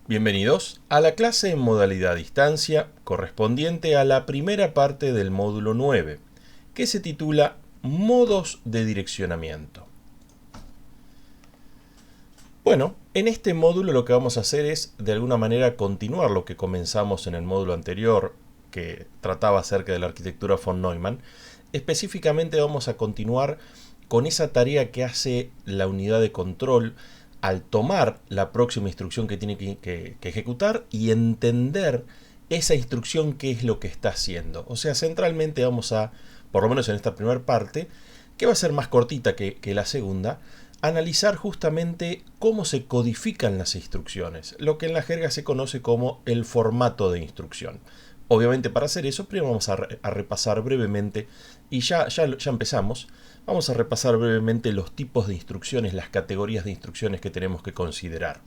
Bienvenidos a la clase en modalidad distancia correspondiente a la primera parte del módulo 9, que se titula Modos de direccionamiento. Bueno, en este módulo lo que vamos a hacer es de alguna manera continuar lo que comenzamos en el módulo anterior, que trataba acerca de la arquitectura von Neumann. Específicamente vamos a continuar con esa tarea que hace la unidad de control al tomar la próxima instrucción que tiene que ejecutar y entender esa instrucción qué es lo que está haciendo. O sea, centralmente vamos a, por lo menos en esta primera parte, que va a ser más cortita que la segunda, analizar justamente cómo se codifican las instrucciones, lo que en la jerga se conoce como el formato de instrucción. Obviamente para hacer eso primero vamos a repasar brevemente, y ya empezamos, vamos a repasar brevemente los tipos de instrucciones, las categorías de instrucciones que tenemos que considerar.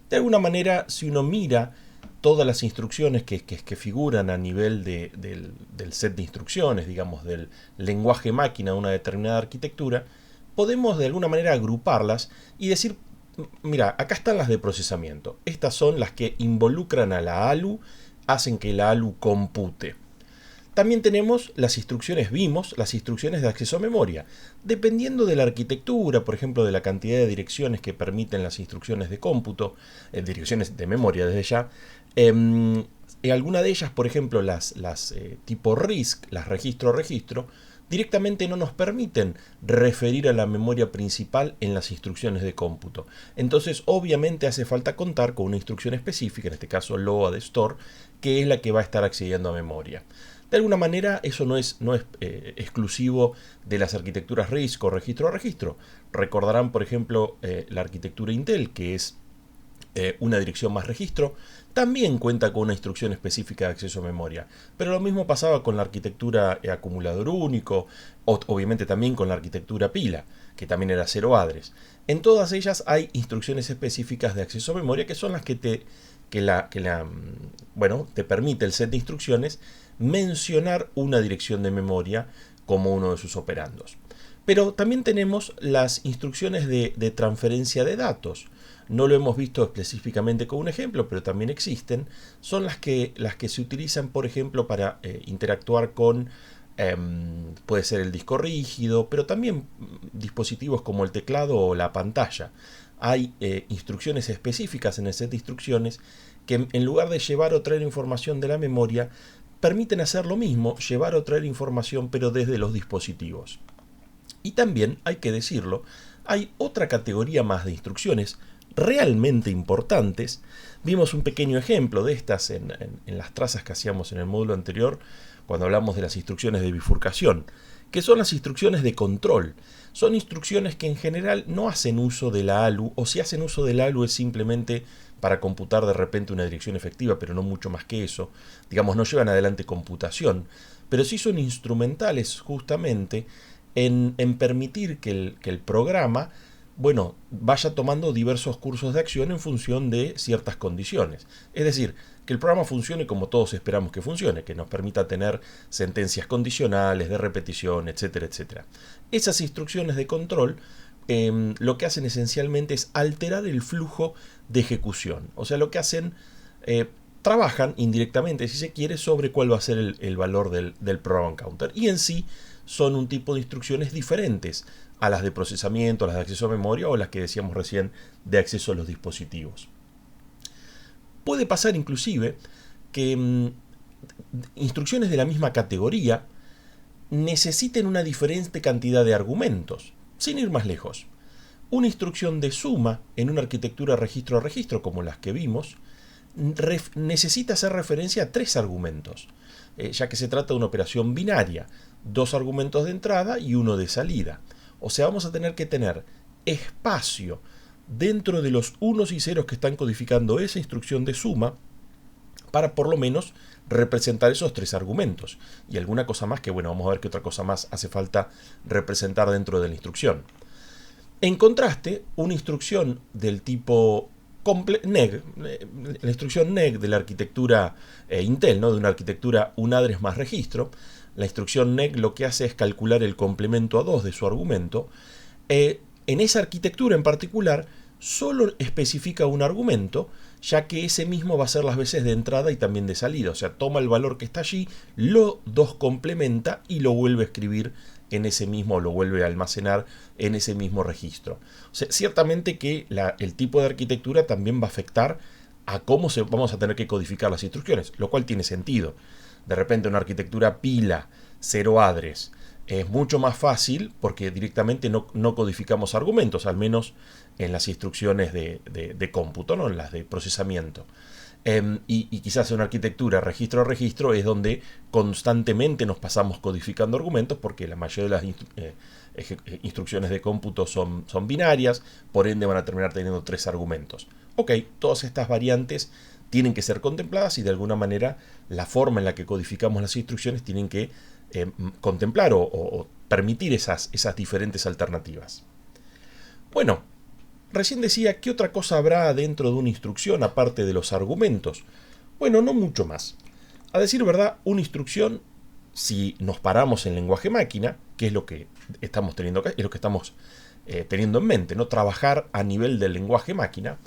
De alguna manera, si uno mira todas las instrucciones que figuran a nivel del set de instrucciones, digamos, del lenguaje máquina de una determinada arquitectura, podemos de alguna manera agruparlas y decir, mira, acá están las de procesamiento. Estas son las que involucran a la ALU, hacen que la ALU compute. También tenemos las instrucciones, vimos las instrucciones de acceso a memoria. Dependiendo de la arquitectura, por ejemplo, de la cantidad de direcciones que permiten las instrucciones de cómputo, direcciones de memoria desde ya, alguna de ellas, por ejemplo, las tipo RISC, las registro-registro, directamente no nos permiten referir a la memoria principal en las instrucciones de cómputo. Entonces, obviamente hace falta contar con una instrucción específica, en este caso LOAD store, que es la que va a estar accediendo a memoria. De alguna manera, eso no es exclusivo de las arquitecturas RISC o registro a registro. Recordarán, por ejemplo, la arquitectura Intel, que es una dirección más registro, también cuenta con una instrucción específica de acceso a memoria. Pero lo mismo pasaba con la arquitectura acumulador único, obviamente también con la arquitectura pila, que también era 0 adres. En todas ellas hay instrucciones específicas de acceso a memoria que son las que te permite el set de instrucciones mencionar una dirección de memoria como uno de sus operandos. Pero también tenemos las instrucciones de transferencia de datos. No lo hemos visto específicamente con un ejemplo, pero también existen. Son las que se utilizan, por ejemplo, para interactuar con, puede ser el disco rígido, pero también dispositivos como el teclado o la pantalla. Hay instrucciones específicas en el set de instrucciones que en lugar de llevar o traer información de la memoria, permiten hacer lo mismo, llevar o traer información, pero desde los dispositivos. Y también, hay que decirlo, hay otra categoría más de instrucciones realmente importantes. Vimos un pequeño ejemplo de estas en las trazas que hacíamos en el módulo anterior, cuando hablamos de las instrucciones de bifurcación, que son las instrucciones de control. Son instrucciones que en general no hacen uso de la ALU, o si hacen uso de la ALU es simplemente para computar de repente una dirección efectiva, pero no mucho más que eso. Digamos, no llevan adelante computación, pero sí son instrumentales justamente en permitir que el programa, bueno, vaya tomando diversos cursos de acción en función de ciertas condiciones. Es decir, que el programa funcione como todos esperamos que funcione, que nos permita tener sentencias condicionales, de repetición, etcétera, etcétera. Esas instrucciones de control lo que hacen esencialmente es alterar el flujo de ejecución. O sea, lo que hacen, trabajan indirectamente, si se quiere, sobre cuál va a ser el valor del program counter. Y en sí son un tipo de instrucciones diferentes a las de procesamiento, a las de acceso a memoria o las que decíamos recién de acceso a los dispositivos. Puede pasar inclusive que instrucciones de la misma categoría necesiten una diferente cantidad de argumentos. Sin ir más lejos, una instrucción de suma en una arquitectura registro a registro como las que vimos necesita hacer referencia a 3 argumentos, ya que se trata de una operación binaria, 2 argumentos de entrada y 1 de salida. O sea, vamos a tener que tener espacio dentro de los unos y ceros que están codificando esa instrucción de suma para por lo menos representar esos 3 argumentos. Y alguna cosa más que, bueno, vamos a ver qué otra cosa más hace falta representar dentro de la instrucción. En contraste, una instrucción del tipo NEG, la instrucción NEG de la arquitectura Intel, ¿no? De una arquitectura un adres más registro, la instrucción NEG lo que hace es calcular el complemento a 2 de su argumento. En esa arquitectura en particular solo especifica un argumento, ya que ese mismo va a ser las veces de entrada y también de salida. O sea, toma el valor que está allí, lo complementa y lo vuelve a escribir en ese mismo, lo vuelve a almacenar en ese mismo registro. O sea, ciertamente que el tipo de arquitectura también va a afectar a cómo vamos a tener que codificar las instrucciones, lo cual tiene sentido. De repente una arquitectura pila, cero address, es mucho más fácil porque directamente no codificamos argumentos, al menos en las instrucciones de cómputo, ¿no? En las de procesamiento. Y quizás en una arquitectura registro a registro es donde constantemente nos pasamos codificando argumentos, porque la mayoría de las instrucciones de cómputo son binarias, por ende van a terminar teniendo 3 argumentos. Ok, todas estas variantes tienen que ser contempladas y de alguna manera la forma en la que codificamos las instrucciones tienen que contemplar o permitir esas diferentes alternativas. Bueno, recién decía, ¿qué otra cosa habrá dentro de una instrucción aparte de los argumentos? Bueno, no mucho más. A decir verdad, una instrucción, si nos paramos en lenguaje máquina, que es lo que estamos teniendo acá, es lo que estamos teniendo en mente, ¿no? Trabajar a nivel del lenguaje máquina,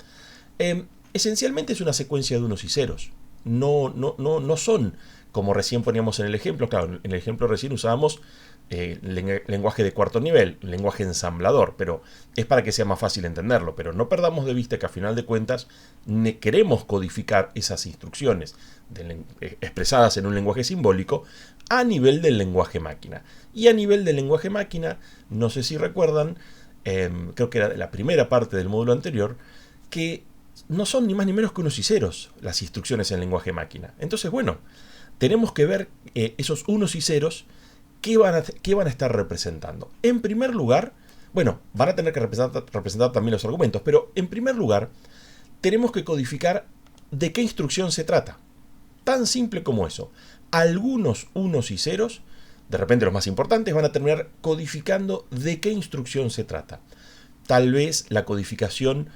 esencialmente es una secuencia de unos y ceros. No son, como recién poníamos en el ejemplo, claro, en el ejemplo recién usábamos lenguaje de cuarto nivel, lenguaje ensamblador, pero es para que sea más fácil entenderlo. Pero no perdamos de vista que a final de cuentas queremos codificar esas instrucciones expresadas en un lenguaje simbólico a nivel del lenguaje máquina. Y a nivel del lenguaje máquina, no sé si recuerdan, creo que era de la primera parte del módulo anterior, que no son ni más ni menos que unos y ceros las instrucciones en lenguaje máquina. Entonces, bueno, tenemos que ver esos unos y ceros. ¿Qué van a estar representando? En primer lugar, bueno, van a tener que representar también los argumentos, pero en primer lugar, tenemos que codificar de qué instrucción se trata. Tan simple como eso. Algunos unos y ceros, de repente los más importantes, van a terminar codificando de qué instrucción se trata. Tal vez la codificación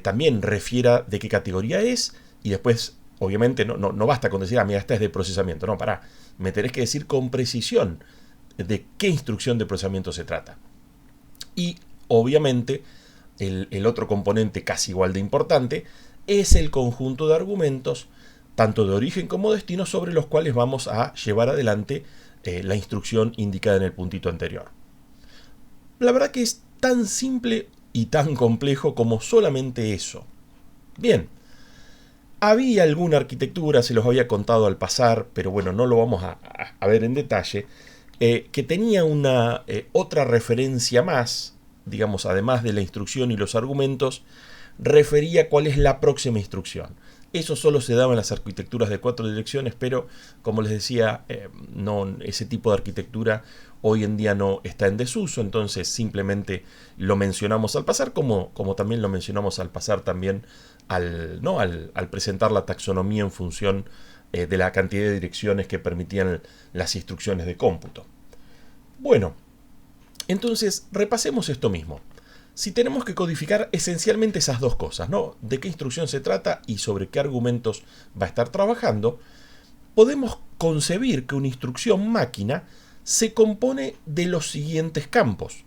también refiera de qué categoría es, y después, obviamente, no basta con decir, mira, esta es de procesamiento. No, pará, me tenés que decir con precisión de qué instrucción de procesamiento se trata. Y obviamente el otro componente casi igual de importante es el conjunto de argumentos, tanto de origen como destino, sobre los cuales vamos a llevar adelante la instrucción indicada en el puntito anterior. La verdad que es tan simple y tan complejo como solamente eso. Bien, había alguna arquitectura, se los había contado al pasar, pero bueno, no lo vamos a ver en detalle, que tenía una otra referencia más, digamos, además de la instrucción y los argumentos, refería cuál es la próxima instrucción. Eso solo se daba en las arquitecturas de 4 direcciones, pero como les decía, ese tipo de arquitectura hoy en día no está en desuso, entonces simplemente lo mencionamos al pasar, como también lo mencionamos al pasar también al presentar la taxonomía en función de la cantidad de direcciones que permitían las instrucciones de cómputo. Bueno, entonces repasemos esto mismo. Si tenemos que codificar esencialmente esas dos cosas, ¿no? De qué instrucción se trata y sobre qué argumentos va a estar trabajando, podemos concebir que una instrucción máquina se compone de los siguientes campos.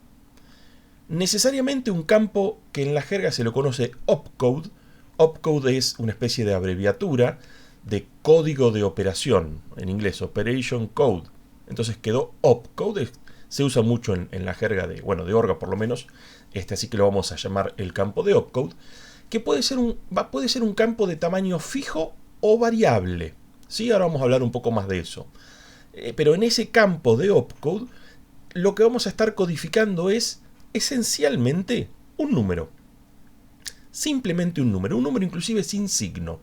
Necesariamente un campo que en la jerga se lo conoce opcode. Opcode es una especie de abreviatura de código de operación, en inglés Operation Code. Entonces quedó opcode, se usa mucho en la jerga de Orga por lo menos, así que lo vamos a llamar el campo de opcode, que puede ser un campo de tamaño fijo o variable. ¿Sí? Ahora vamos a hablar un poco más de eso. Pero en ese campo de opcode, lo que vamos a estar codificando es esencialmente un número. Simplemente un número inclusive sin signo.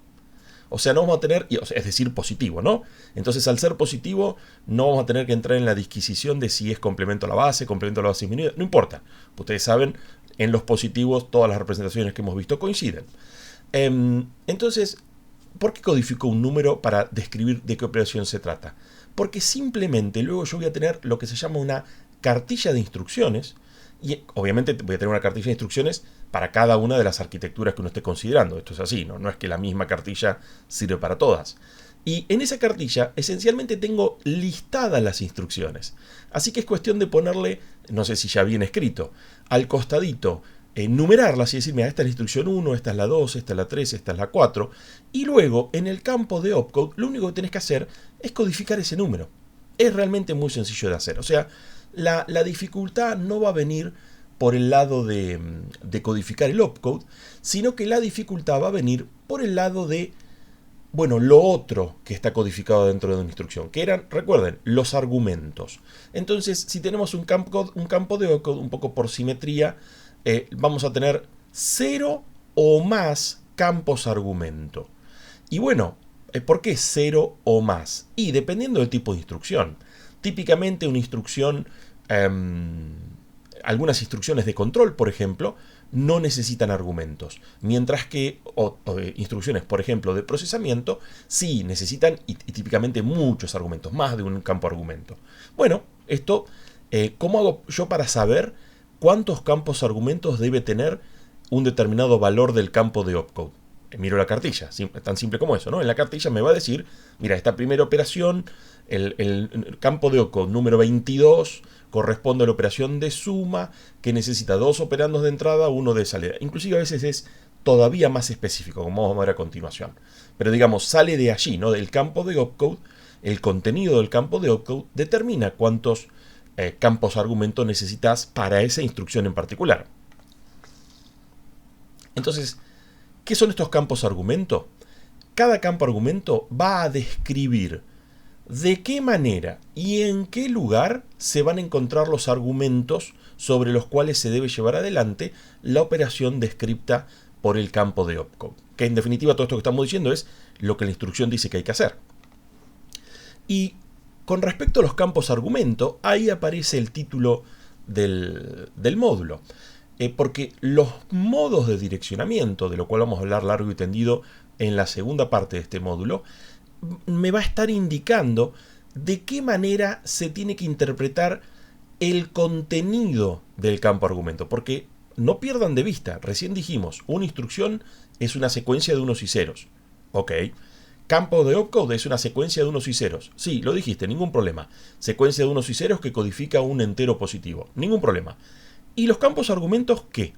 O sea, no vamos a tener, es decir, positivo, ¿no? Entonces, al ser positivo, no vamos a tener que entrar en la disquisición de si es complemento a la base disminuida, no importa. Ustedes saben, en los positivos todas las representaciones que hemos visto coinciden. Entonces, ¿por qué codifico un número para describir de qué operación se trata? Porque simplemente luego yo voy a tener lo que se llama una cartilla de instrucciones, y obviamente voy a tener una cartilla de instrucciones para cada una de las arquitecturas que uno esté considerando. Esto es así, no es que la misma cartilla sirve para todas. Y en esa cartilla esencialmente tengo listadas las instrucciones. Así que es cuestión de ponerle, no sé si ya viene escrito, al costadito numerarlas y decir, mira, esta es la instrucción 1, esta es la 2, esta es la 3, esta es la 4. Y luego, en el campo de opcode, lo único que tenés que hacer es codificar ese número. Es realmente muy sencillo de hacer. O sea, la dificultad no va a venir por el lado de codificar el opcode, sino que la dificultad va a venir por el lado de, bueno, lo otro que está codificado dentro de una instrucción, que eran, recuerden, los argumentos. Entonces, si tenemos un campo de opcode, un poco por simetría, vamos a tener 0 o más campos argumento. Y bueno, ¿por qué 0 o más? Y dependiendo del tipo de instrucción. Típicamente una instrucción, algunas instrucciones de control, por ejemplo, no necesitan argumentos. Mientras que instrucciones, por ejemplo, de procesamiento, sí necesitan y típicamente muchos argumentos, más de un campo argumento. Bueno, esto, ¿cómo hago yo para saber cuántos campos argumentos debe tener un determinado valor del campo de opcode? Miro la cartilla, tan simple como eso, ¿no? En la cartilla me va a decir, mira, esta primera operación, el campo de opcode número 22 corresponde a la operación de suma que necesita 2 operandos de entrada, 1 de salida. Inclusive a veces es todavía más específico, como vamos a ver a continuación. Pero digamos, sale de allí, ¿no? Del campo de opcode, el contenido del campo de opcode determina cuántos campos argumento necesitas para esa instrucción en particular. Entonces, ¿qué son estos campos argumento? Cada campo argumento va a describir de qué manera y en qué lugar se van a encontrar los argumentos sobre los cuales se debe llevar adelante la operación descripta por el campo de opcode. Que en definitiva todo esto que estamos diciendo es lo que la instrucción dice que hay que hacer. Y con respecto a los campos argumento, ahí aparece el título del módulo. Porque los modos de direccionamiento, de lo cual vamos a hablar largo y tendido en la segunda parte de este módulo, me va a estar indicando de qué manera se tiene que interpretar el contenido del campo argumento. Porque no pierdan de vista, recién dijimos, una instrucción es una secuencia de unos y ceros. Ok. Campo de opcode es una secuencia de unos y ceros. Sí, lo dijiste, ningún problema. Secuencia de unos y ceros que codifica un entero positivo. Ningún problema. ¿Y los campos argumentos qué?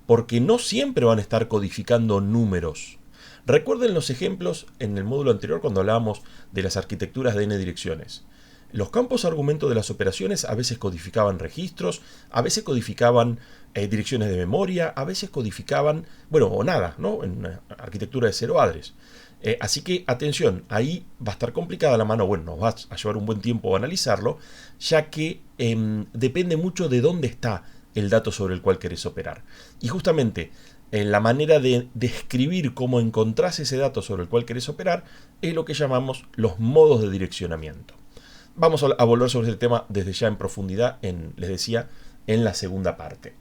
Porque no siempre van a estar codificando números. Recuerden los ejemplos en el módulo anterior cuando hablábamos de las arquitecturas de n direcciones. Los campos argumentos de las operaciones a veces codificaban registros, a veces codificaban direcciones de memoria, a veces codificaban, bueno, o nada, ¿no? En una arquitectura de cero adres. Así que, atención, ahí va a estar complicada la mano, bueno, nos va a llevar un buen tiempo analizarlo, ya que depende mucho de dónde está el dato sobre el cual querés operar. Y justamente, la manera de describir cómo encontrás ese dato sobre el cual querés operar es lo que llamamos los modos de direccionamiento. Vamos a volver sobre este tema desde ya en profundidad, les decía, en la segunda parte.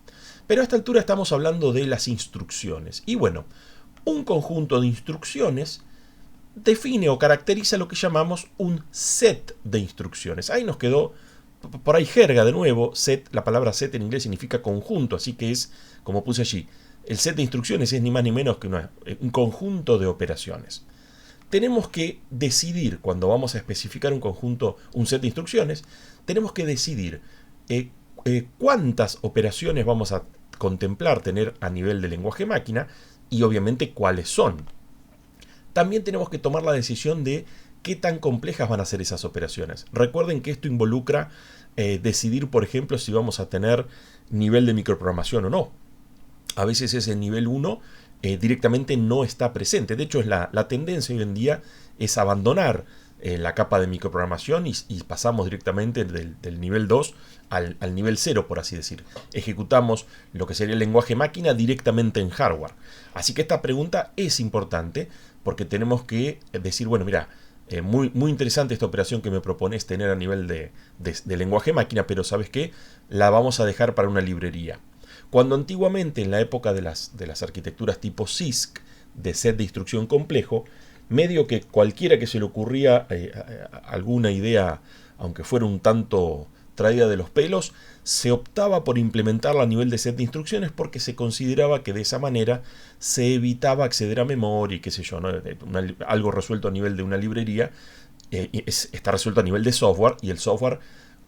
Pero a esta altura estamos hablando de las instrucciones. Y bueno, un conjunto de instrucciones define o caracteriza lo que llamamos un set de instrucciones. Ahí nos quedó, por ahí jerga de nuevo, set, la palabra set en inglés significa conjunto, así que es, como puse allí, el set de instrucciones es ni más ni menos que un conjunto de operaciones. Tenemos que decidir, cuando vamos a especificar un conjunto, un set de instrucciones, tenemos que decidir cuántas operaciones vamos a contemplar tener a nivel de lenguaje máquina y obviamente cuáles son. También tenemos que tomar la decisión de qué tan complejas van a ser esas operaciones. Recuerden que esto involucra decidir, por ejemplo, si vamos a tener nivel de microprogramación o no. A veces ese nivel 1 directamente no está presente. De hecho, la tendencia hoy en día es abandonar la capa de microprogramación y pasamos directamente del nivel 2 al nivel 0, por así decir. Ejecutamos lo que sería el lenguaje máquina directamente en hardware. Así que esta pregunta es importante porque tenemos que decir, bueno, mira, muy interesante esta operación que me propones tener a nivel de lenguaje máquina, pero ¿sabes qué? La vamos a dejar para una librería. Cuando antiguamente, en la época de las arquitecturas tipo CISC, de set de instrucción complejo, medio que cualquiera que se le ocurría alguna idea, aunque fuera un tanto traída de los pelos, se optaba por implementarla a nivel de set de instrucciones porque se consideraba que de esa manera se evitaba acceder a memoria y qué sé yo, ¿no? Algo resuelto a nivel de una librería está resuelto a nivel de software y el software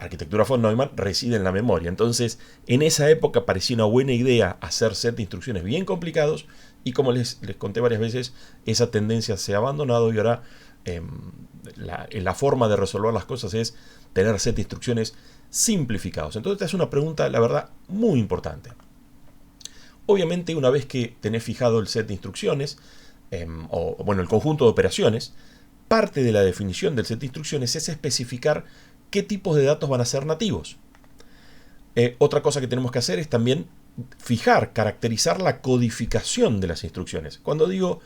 arquitectura von Neumann reside en la memoria. Entonces, en esa época parecía una buena idea hacer set de instrucciones bien complicados y como les conté varias veces, esa tendencia se ha abandonado y ahora la forma de resolver las cosas es tener set de instrucciones simplificados. Entonces, esta es una pregunta, la verdad, muy importante. Obviamente, una vez que tenés fijado el set de instrucciones, o bueno, el conjunto de operaciones, parte de la definición del set de instrucciones es especificar qué tipos de datos van a ser nativos. Otra cosa que tenemos que hacer es también fijar, caracterizar la codificación de las instrucciones. Cuando digo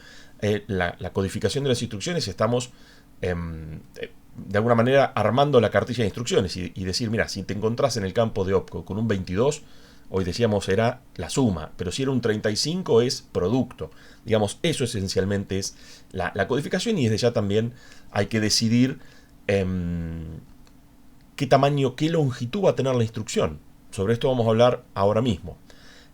la codificación de las instrucciones, estamos de alguna manera armando la cartilla de instrucciones y decir, mira, si te encontrás en el campo de opcode con un 22, hoy decíamos era la suma, pero si era un 35 es producto. Digamos, eso esencialmente es la codificación y desde ya también hay que decidir qué tamaño, qué longitud va a tener la instrucción. Sobre esto vamos a hablar ahora mismo.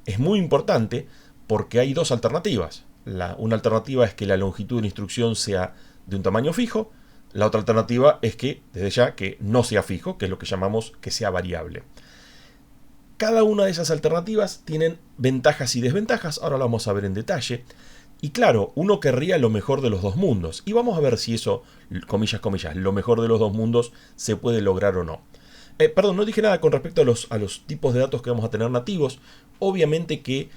Es muy importante porque hay dos alternativas. Una alternativa es que la longitud de la instrucción sea de un tamaño fijo. La otra alternativa es que, desde ya, que no sea fijo, que es lo que llamamos que sea variable. Cada una de esas alternativas tienen ventajas y desventajas. Ahora lo vamos a ver en detalle. Y claro, uno querría lo mejor de los dos mundos. Y vamos a ver si eso, comillas, comillas, lo mejor de los dos mundos se puede lograr o no. Perdón, no dije nada con respecto a los tipos de datos que vamos a tener nativos. Obviamente que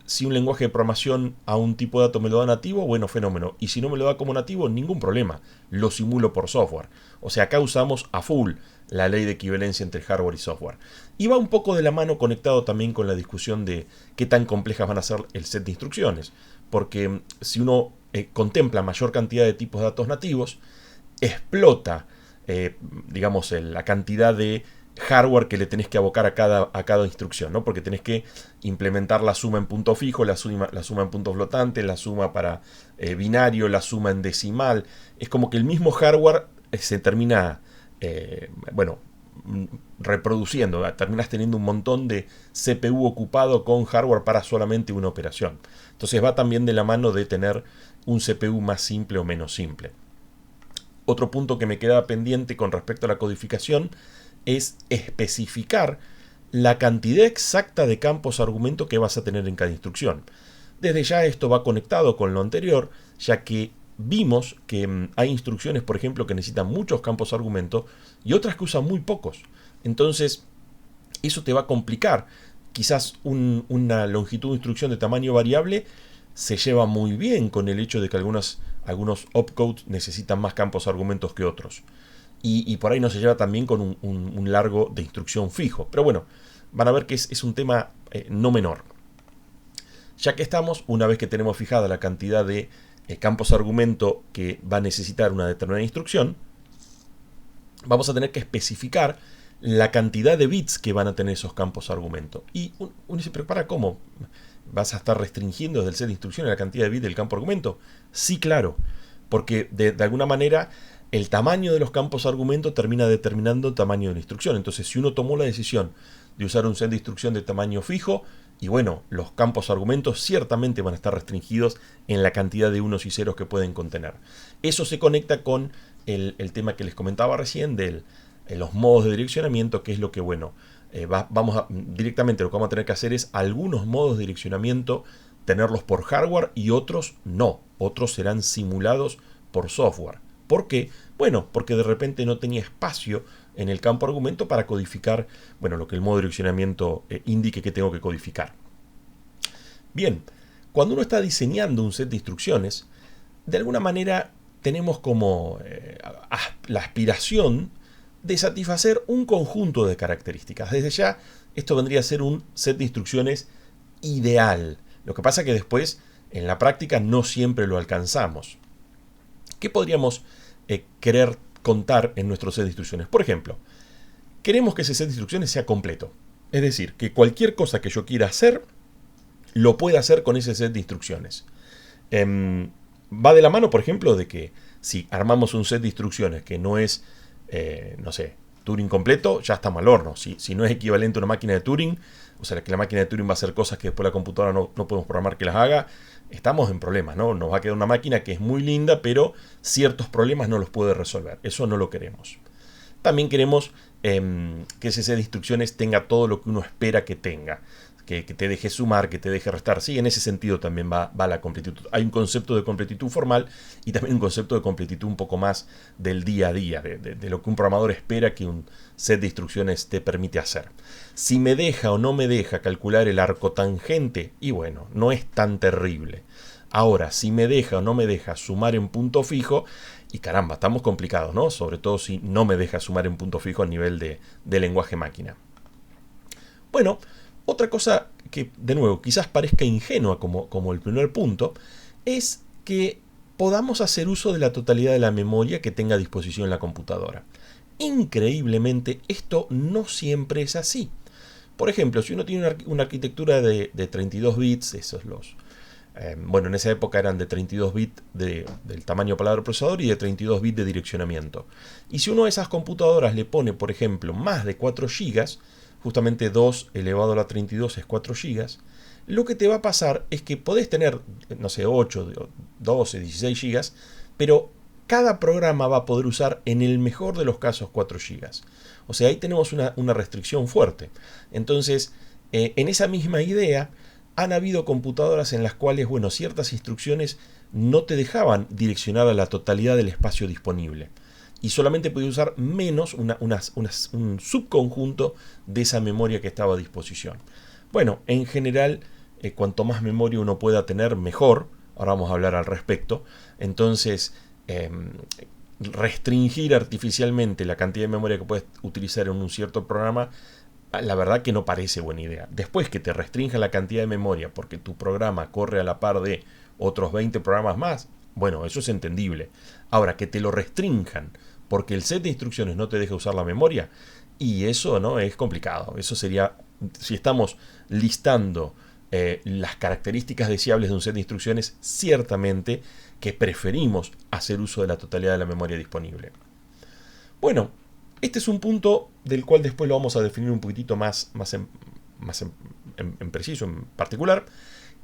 si un lenguaje de programación a un tipo de dato me lo da nativo, bueno, fenómeno. Y si no me lo da como nativo, ningún problema. Lo simulo por software. O sea, acá usamos a full la ley de equivalencia entre hardware y software. Y va un poco de la mano conectado también con la discusión de qué tan complejas van a ser el set de instrucciones. Porque si uno contempla mayor cantidad de tipos de datos nativos, explota digamos, la cantidad de hardware que le tenés que abocar a cada instrucción, ¿no? Porque tenés que implementar la suma en punto fijo, la suma en punto flotante, la suma para binario, la suma en decimal. Es como que el mismo hardware se termina, bueno, reproduciendo. Terminas teniendo un montón de CPU ocupado con hardware para solamente una operación. Entonces va también de la mano de tener un CPU más simple o menos simple. Otro punto que me quedaba pendiente con respecto a la codificación es especificar la cantidad exacta de campos argumento que vas a tener en cada instrucción. Desde ya esto va conectado con lo anterior, ya que vimos que hay instrucciones, por ejemplo, que necesitan muchos campos argumento y otras que usan muy pocos. Entonces, eso te va a complicar. Quizás una longitud de instrucción de tamaño variable se lleva muy bien con el hecho de que algunos opcodes necesitan más campos argumentos que otros. Y por ahí no se lleva también con un largo de instrucción fijo. Pero bueno, van a ver que es un tema no menor. Ya que estamos, una vez que tenemos fijada la cantidad de campos argumento que va a necesitar una determinada instrucción, vamos a tener que especificar la cantidad de bits que van a tener esos campos argumento. Y uno se prepara, ¿cómo? ¿Vas a estar restringiendo desde el set de instrucciones la cantidad de bits del campo argumento? Sí, claro, porque de alguna manera el tamaño de los campos argumento termina determinando el tamaño de la instrucción. Entonces, si uno tomó la decisión de usar un set de instrucción de tamaño fijo, y bueno, los campos argumentos ciertamente van a estar restringidos en la cantidad de unos y ceros que pueden contener. Eso se conecta con el tema que les comentaba recién de los modos de direccionamiento, que es lo que, bueno, directamente lo que vamos a tener que hacer es algunos modos de direccionamiento tenerlos por hardware y otros no. Otros serán simulados por software. ¿Por qué? Bueno, porque de repente no tenía espacio en el campo argumento para codificar, bueno, lo que el modo de direccionamiento indique que tengo que codificar. Bien, cuando uno está diseñando un set de instrucciones, de alguna manera tenemos como la aspiración de satisfacer un conjunto de características. Desde ya, esto vendría a ser un set de instrucciones ideal. Lo que pasa es que después, en la práctica, no siempre lo alcanzamos. ¿Qué podríamos querer contar en nuestro set de instrucciones? Por ejemplo, queremos que ese set de instrucciones sea completo. Es decir, que cualquier cosa que yo quiera hacer, lo pueda hacer con ese set de instrucciones. Va de la mano, por ejemplo, de que si armamos un set de instrucciones que no es, no sé, Turing completo, ya está mal horno. Si no es equivalente a una máquina de Turing, o sea, que la máquina de Turing va a hacer cosas que después la computadora no podemos programar que las haga, estamos en problemas, ¿no? Nos va a quedar una máquina que es muy linda, pero ciertos problemas no los puede resolver. Eso no lo queremos. También queremos que ese set de instrucciones tenga todo lo que uno espera que tenga. Que te deje sumar, que te deje restar. Sí, en ese sentido también va la completitud. Hay un concepto de completitud formal y también un concepto de completitud un poco más del día a día, de lo que un programador espera que un set de instrucciones te permite hacer. Si me deja o no me deja calcular el arco tangente, y bueno, no es tan terrible. Ahora, si me deja o no me deja sumar en punto fijo, y caramba, estamos complicados, ¿no? Sobre todo si no me deja sumar en punto fijo a nivel de lenguaje máquina. Bueno, otra cosa que, de nuevo, quizás parezca ingenua como el primer punto, es que podamos hacer uso de la totalidad de la memoria que tenga a disposición la computadora. Increíblemente, esto no siempre es así. Por ejemplo, si uno tiene una arquitectura de 32 bits, esos bueno, en esa época eran de 32 bits del tamaño palabra procesador y de 32 bits de direccionamiento. Y si uno a esas computadoras le pone, por ejemplo, más de 4 GB, justamente 2 elevado a la 32 es 4 GB, lo que te va a pasar es que podés tener, no sé, 8, 12, 16 GB, pero cada programa va a poder usar en el mejor de los casos 4 GB. O sea, ahí tenemos una restricción fuerte. Entonces, en esa misma idea, han habido computadoras en las cuales, bueno, ciertas instrucciones no te dejaban direccionar a la totalidad del espacio disponible. Y solamente podía usar menos un subconjunto de esa memoria que estaba a disposición. Bueno, en general, cuanto más memoria uno pueda tener, mejor. Ahora vamos a hablar al respecto. Entonces, restringir artificialmente la cantidad de memoria que puedes utilizar en un cierto programa, la verdad que no parece buena idea. Después que te restrinja la cantidad de memoria porque tu programa corre a la par de otros 20 programas más, bueno, eso es entendible. Ahora, que te lo restrinjan porque el set de instrucciones no te deja usar la memoria, y eso no es complicado. Eso sería, si estamos listando las características deseables de un set de instrucciones, ciertamente que preferimos hacer uso de la totalidad de la memoria disponible. Bueno, este es un punto del cual después lo vamos a definir un poquitito más en preciso, en particular,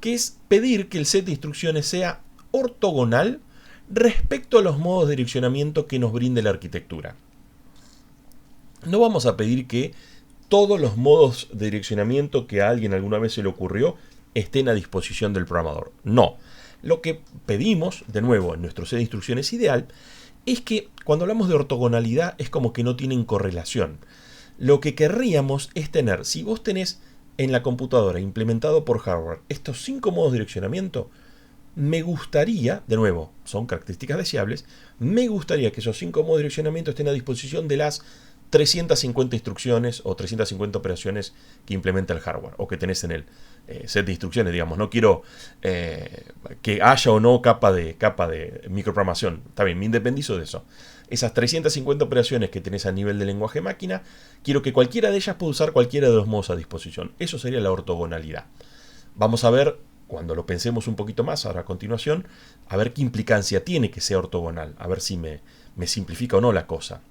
que es pedir que el set de instrucciones sea ortogonal respecto a los modos de direccionamiento que nos brinde la arquitectura. No vamos a pedir que todos los modos de direccionamiento que a alguien alguna vez se le ocurrió estén a disposición del programador. No. Lo que pedimos, de nuevo, en nuestro set de instrucciones ideal, es que cuando hablamos de ortogonalidad es como que no tienen correlación. Lo que querríamos es tener, si vos tenés en la computadora implementado por hardware estos 5 modos de direccionamiento, me gustaría, de nuevo, son características deseables, me gustaría que esos 5 modos de direccionamiento estén a disposición de las 350 instrucciones o 350 operaciones que implementa el hardware o que tenés en el set de instrucciones, digamos. No quiero que haya o no capa de microprogramación. Está bien, me independizo de eso. Esas 350 operaciones que tenés a nivel de lenguaje máquina, quiero que cualquiera de ellas pueda usar cualquiera de los modos a disposición. Eso sería la ortogonalidad. Vamos a ver, cuando lo pensemos un poquito más, ahora a continuación, a ver qué implicancia tiene que sea ortogonal, a ver si me simplifica o no la cosa.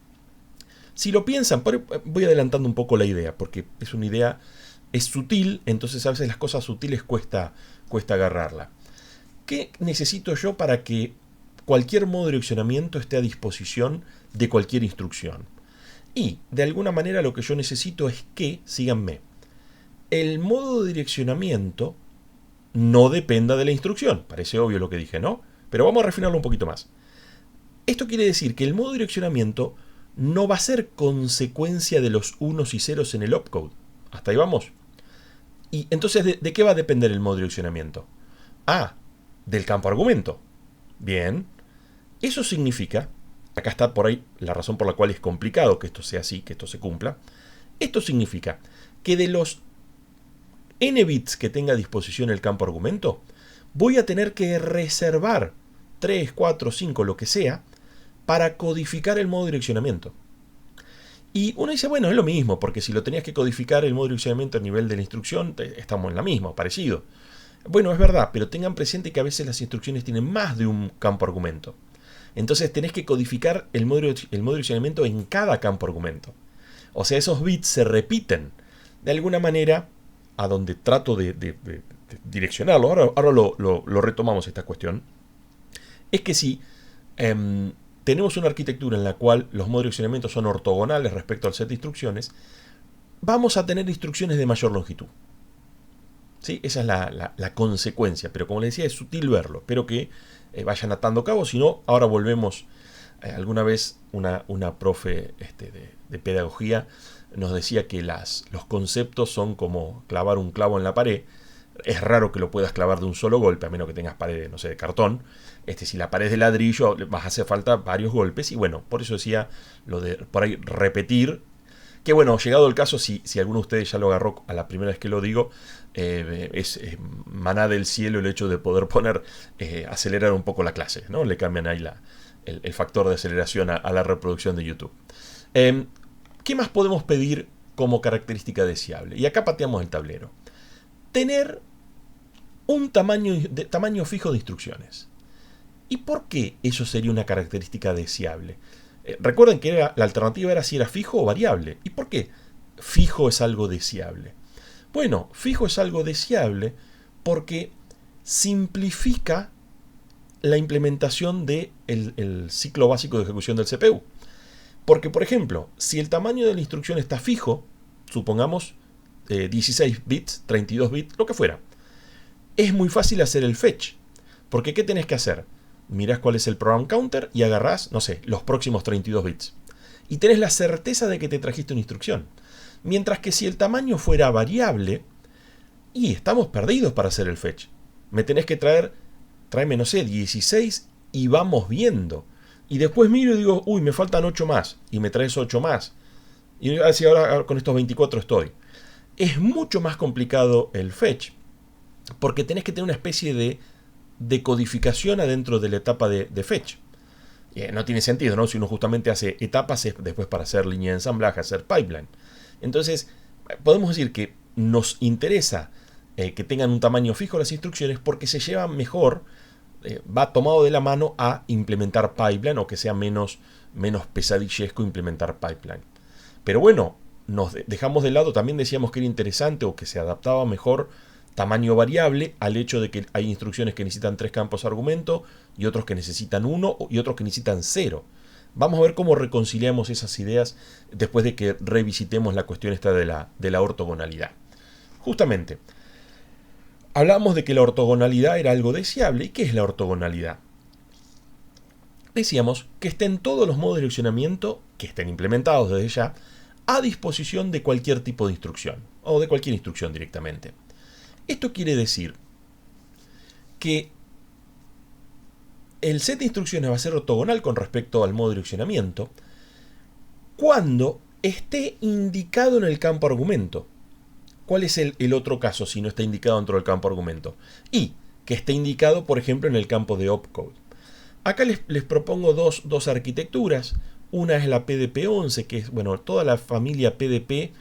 Si lo piensan, voy adelantando un poco la idea, porque es una idea, es sutil, entonces a veces las cosas sutiles cuesta agarrarla. ¿Qué necesito yo para que cualquier modo de direccionamiento esté a disposición de cualquier instrucción? Y, de alguna manera, lo que yo necesito es que, síganme, el modo de direccionamiento no dependa de la instrucción. Parece obvio lo que dije, ¿no? Pero vamos a refinarlo un poquito más. Esto quiere decir que el modo de direccionamiento no va a ser consecuencia de los unos y ceros en el opcode. ¿Hasta ahí vamos? Y entonces, ¿de qué va a depender el modo de direccionamiento? Del campo argumento. Bien. Eso significa, acá está por ahí la razón por la cual es complicado que esto sea así, que esto se cumpla. Esto significa que de los n bits que tenga a disposición el campo argumento, voy a tener que reservar 3, 4, 5, lo que sea, para codificar el modo de direccionamiento. Y uno dice, bueno, es lo mismo, porque si lo tenías que codificar el modo de direccionamiento a nivel de la instrucción, estamos en la misma, parecido. Bueno, es verdad, pero tengan presente que a veces las instrucciones tienen más de un campo argumento. Entonces tenés que codificar el modo de direccionamiento en cada campo argumento. O sea, esos bits se repiten. De alguna manera, a donde trato de direccionarlo, ahora lo retomamos esta cuestión, es que si tenemos una arquitectura en la cual los modos de direccionamiento son ortogonales respecto al set de instrucciones, vamos a tener instrucciones de mayor longitud. ¿Sí? Esa es la consecuencia, pero como les decía, es sutil verlo. Espero que vayan atando cabos, si no, ahora volvemos. Alguna vez una profe de pedagogía nos decía que los conceptos son como clavar un clavo en la pared. Es raro que lo puedas clavar de un solo golpe, a menos que tengas pared, no sé, de cartón. Si la pared es de ladrillo, vas a hacer falta varios golpes. Y bueno, por eso decía lo de por ahí repetir. Que bueno, llegado el caso, si alguno de ustedes ya lo agarró a la primera vez que lo digo, es maná del cielo el hecho de poder poner, acelerar un poco la clase, ¿no? Le cambian ahí el factor de aceleración a la reproducción de YouTube. ¿Qué más podemos pedir como característica deseable? Y acá pateamos el tablero. Tener un tamaño fijo de instrucciones. ¿Y por qué eso sería una característica deseable? Recuerden que la alternativa era si era fijo o variable. ¿Y por qué fijo es algo deseable? Bueno, fijo es algo deseable porque simplifica la implementación del ciclo básico de ejecución del CPU. Porque, por ejemplo, si el tamaño de la instrucción está fijo, supongamos 16 bits, 32 bits, lo que fuera, es muy fácil hacer el fetch. Porque ¿qué tenés que hacer? Mirás cuál es el program counter y agarrás, no sé, los próximos 32 bits. Y tenés la certeza de que te trajiste una instrucción. Mientras que si el tamaño fuera variable, y estamos perdidos para hacer el fetch. Me tenés que tráeme, no sé, 16 y vamos viendo. Y después miro y digo, uy, me faltan 8 más. Y me traes 8 más. Y así ahora con estos 24 estoy. Es mucho más complicado el fetch, porque tenés que tener una especie de decodificación adentro de la etapa de fetch. No tiene sentido, ¿no? Si uno justamente hace etapas es después para hacer línea de ensamblaje, hacer pipeline. Entonces, podemos decir que nos interesa que tengan un tamaño fijo las instrucciones porque se lleva mejor, va tomado de la mano a implementar pipeline, o que sea menos pesadillesco implementar pipeline. Pero bueno, nos dejamos de lado, también decíamos que era interesante o que se adaptaba mejor tamaño variable al hecho de que hay instrucciones que necesitan 3 campos de argumento y otros que necesitan 1 y otros que necesitan 0. Vamos a ver cómo reconciliamos esas ideas después de que revisitemos la cuestión esta de la ortogonalidad. Justamente, hablamos de que la ortogonalidad era algo deseable. ¿Y qué es la ortogonalidad? Decíamos que estén todos los modos de direccionamiento, que estén implementados desde ya, a disposición de cualquier tipo de instrucción, o de cualquier instrucción directamente. Esto quiere decir que el set de instrucciones va a ser ortogonal con respecto al modo de direccionamiento cuando esté indicado en el campo argumento. ¿Cuál es el otro caso si no está indicado dentro del campo argumento? Y que esté indicado, por ejemplo, en el campo de opcode. Acá les propongo dos arquitecturas. Una es la PDP-11, que es, bueno, toda la familia PDP.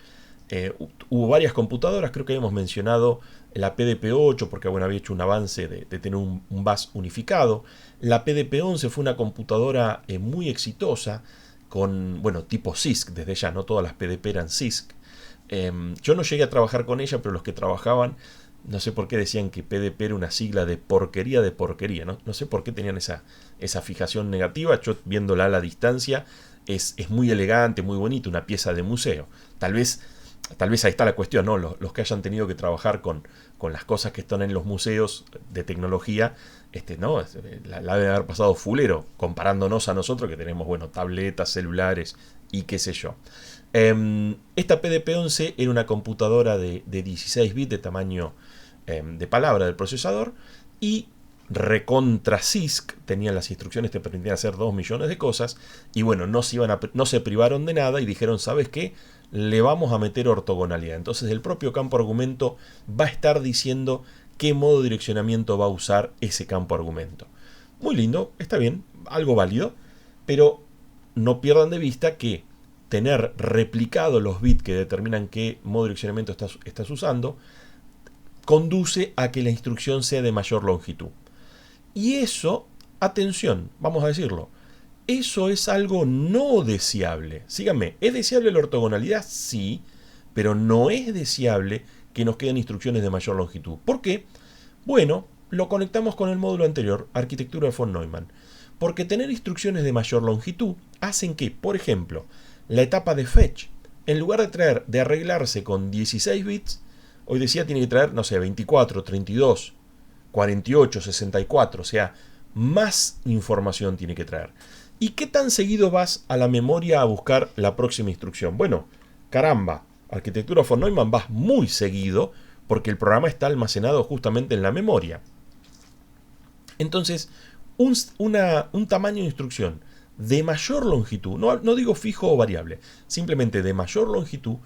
Hubo varias computadoras, creo que habíamos mencionado la PDP-8 porque bueno, había hecho un avance de tener un bus unificado. La PDP-11 fue una computadora muy exitosa con, bueno, tipo CISC desde ya, no todas las PDP eran CISC. Yo no llegué a trabajar con ella, pero los que trabajaban, no sé por qué decían que PDP era una sigla de porquería, no sé por qué tenían esa fijación negativa. Yo viéndola a la distancia es muy elegante, muy bonita, una pieza de museo. Tal vez ahí está la cuestión, ¿no? Los que hayan tenido que trabajar con las cosas que están en los museos de tecnología, ¿no? La debe haber pasado fulero, comparándonos a nosotros que tenemos, bueno, tabletas, celulares y qué sé yo. Esta PDP-11 era una computadora de 16 bits de tamaño de palabra del procesador y recontra CISC, tenían las instrucciones que permitían hacer 2 millones de cosas y bueno, no se privaron de nada y dijeron, ¿sabes qué? Le vamos a meter ortogonalidad. Entonces el propio campo argumento va a estar diciendo qué modo de direccionamiento va a usar ese campo argumento. Muy lindo, está bien, algo válido, pero no pierdan de vista que tener replicado los bits que determinan qué modo de direccionamiento estás usando conduce a que la instrucción sea de mayor longitud. Y eso, atención, vamos a decirlo, eso es algo no deseable. Síganme, ¿es deseable la ortogonalidad? Sí, pero no es deseable que nos queden instrucciones de mayor longitud. ¿Por qué? Bueno, lo conectamos con el módulo anterior, arquitectura de von Neumann. Porque tener instrucciones de mayor longitud hacen que, por ejemplo, la etapa de fetch, en lugar de arreglarse con 16 bits, hoy decía tiene que traer, no sé, 24, 32, 48, 64, o sea, más información tiene que traer. ¿Y qué tan seguido vas a la memoria a buscar la próxima instrucción? Bueno, caramba, arquitectura von Neumann vas muy seguido porque el programa está almacenado justamente en la memoria. Entonces, un tamaño de instrucción de mayor longitud, no digo fijo o variable, simplemente de mayor longitud,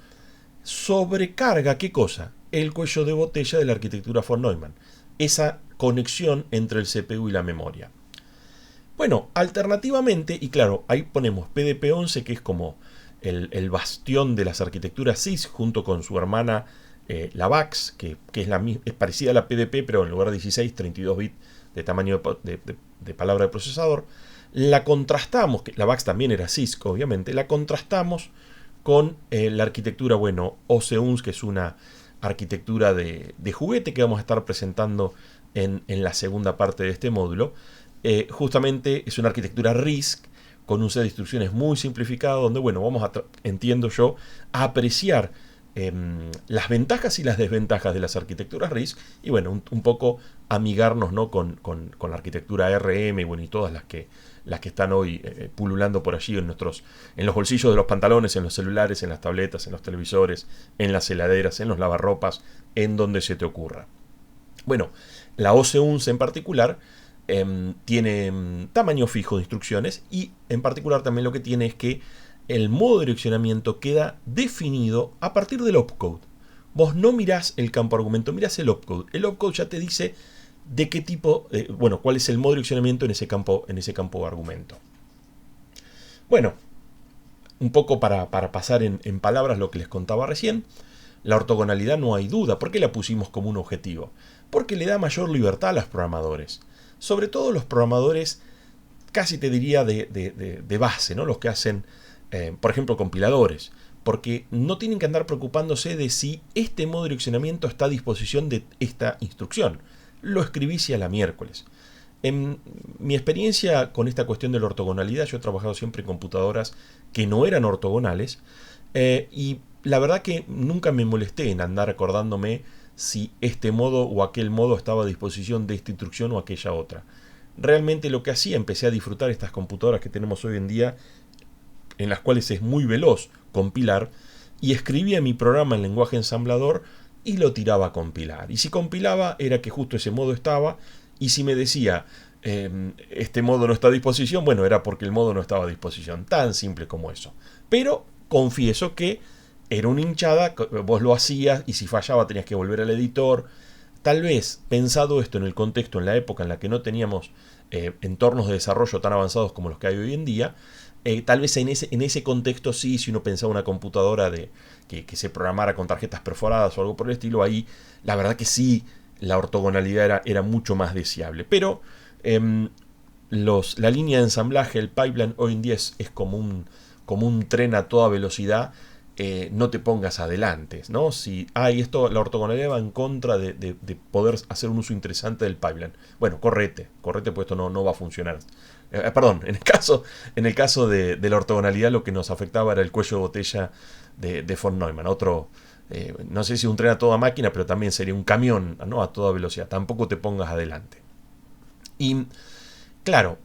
sobrecarga, ¿qué cosa? El cuello de botella de la arquitectura von Neumann. Esa conexión entre el CPU y la memoria. Bueno, alternativamente, y claro, ahí ponemos PDP-11, que es como el bastión de las arquitecturas CISC, junto con su hermana la VAX, que es parecida a la PDP, pero en lugar de 16, 32 bits de tamaño de palabra de procesador. La contrastamos, que la VAX también era CISC, obviamente, la contrastamos con la arquitectura, bueno, OCE-UNS, que es una arquitectura de juguete que vamos a estar presentando en la segunda parte de este módulo. Justamente es una arquitectura RISC con un set de instrucciones muy simplificado donde, bueno, vamos a, entiendo yo, a apreciar las ventajas y las desventajas de las arquitecturas RISC y, bueno, un poco amigarnos, ¿no?, con la arquitectura RM y, bueno, y todas las que están hoy pululando por allí en los bolsillos de los pantalones, en los celulares, en las tabletas, en los televisores, en las heladeras, en los lavarropas, en donde se te ocurra. Bueno, la OCE-UNS en particular tiene tamaño fijo de instrucciones y en particular también lo que tiene es que el modo de direccionamiento queda definido a partir del opcode. Vos no mirás el campo argumento, mirás el opcode. El opcode ya te dice de qué tipo, cuál es el modo de direccionamiento en ese campo argumento. Bueno, un poco para pasar en palabras lo que les contaba recién, la ortogonalidad no hay duda. ¿Por qué la pusimos como un objetivo? Porque le da mayor libertad a los programadores. Sobre todo los programadores, casi te diría de base, ¿no? Los que hacen, por ejemplo, compiladores. Porque no tienen que andar preocupándose de si este modo de direccionamiento está a disposición de esta instrucción. Lo escribí a la miércoles. En mi experiencia con esta cuestión de la ortogonalidad, yo he trabajado siempre en computadoras que no eran ortogonales y la verdad que nunca me molesté en andar acordándome si este modo o aquel modo estaba a disposición de esta instrucción o aquella otra. Realmente lo que hacía, empecé a disfrutar estas computadoras que tenemos hoy en día, en las cuales es muy veloz compilar, y escribía mi programa en lenguaje ensamblador y lo tiraba a compilar. Y si compilaba era que justo ese modo estaba, y si me decía este modo no está a disposición, bueno, era porque el modo no estaba a disposición. Tan simple como eso. Pero confieso que era una hinchada, vos lo hacías y si fallaba tenías que volver al editor. Tal vez, pensado esto en el contexto, en la época en la que no teníamos entornos de desarrollo tan avanzados como los que hay hoy en día, tal vez en ese contexto sí, si uno pensaba una computadora que se programara con tarjetas perforadas o algo por el estilo, ahí la verdad que sí, la ortogonalidad era mucho más deseable. Pero la línea de ensamblaje, el pipeline, hoy en día es como un tren a toda velocidad. No te pongas adelante, ¿no? Si la ortogonalidad va en contra de poder hacer un uso interesante del pipeline. Bueno, correte, pues esto no va a funcionar. Perdón, en el caso de la ortogonalidad lo que nos afectaba era el cuello de botella de von Neumann. Otro, no sé si un tren a toda máquina, pero también sería un camión, ¿no?, a toda velocidad. Tampoco te pongas adelante. Y claro,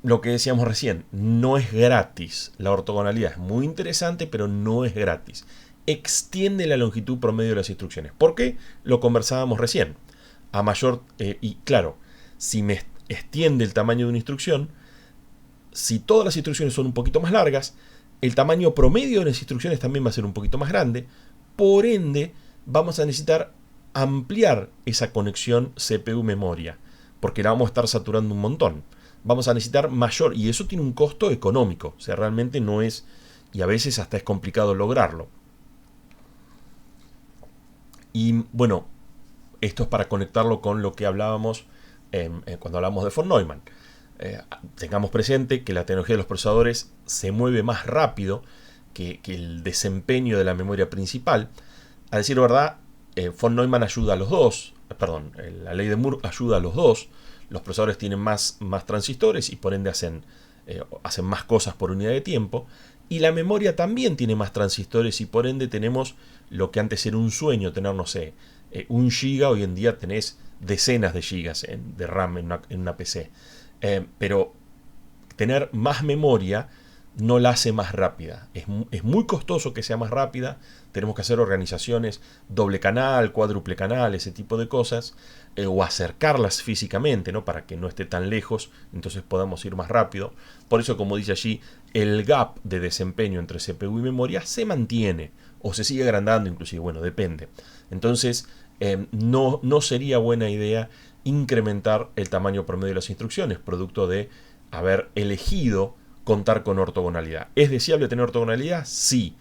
lo que decíamos recién, no es gratis. La ortogonalidad es muy interesante, pero no es gratis. Extiende la longitud promedio de las instrucciones. ¿Por qué? Lo conversábamos recién. A mayor, y claro, si me extiende el tamaño de una instrucción, si todas las instrucciones son un poquito más largas, el tamaño promedio de las instrucciones también va a ser un poquito más grande. Por ende, vamos a necesitar ampliar esa conexión CPU-memoria, porque la vamos a estar saturando un montón. Vamos a necesitar mayor, y eso tiene un costo económico, o sea, realmente no es, y a veces hasta es complicado lograrlo. Y bueno, esto es para conectarlo con lo que hablábamos cuando hablamos de von Neumann. Tengamos presente que la tecnología de los procesadores se mueve más rápido que el desempeño de la memoria principal. A decir verdad, von Neumann ayuda a los dos, la ley de Moore ayuda a los dos. los procesadores tienen más transistores y por ende hacen más cosas por unidad de tiempo. Y la memoria también tiene más transistores y por ende tenemos lo que antes era un sueño, tener, no sé, 1 giga, hoy en día tenés decenas de gigas de RAM en una PC. Pero tener más memoria no la hace más rápida. Es muy costoso que sea más rápida. Tenemos que hacer organizaciones doble canal, cuádruple canal, ese tipo de cosas. O acercarlas físicamente, ¿no? Para que no esté tan lejos, entonces podamos ir más rápido. Por eso, como dice allí, el gap de desempeño entre CPU y memoria se mantiene. O se sigue agrandando inclusive, bueno, depende. Entonces, no sería buena idea incrementar el tamaño promedio de las instrucciones, producto de haber elegido contar con ortogonalidad. ¿Es deseable tener ortogonalidad? Sí.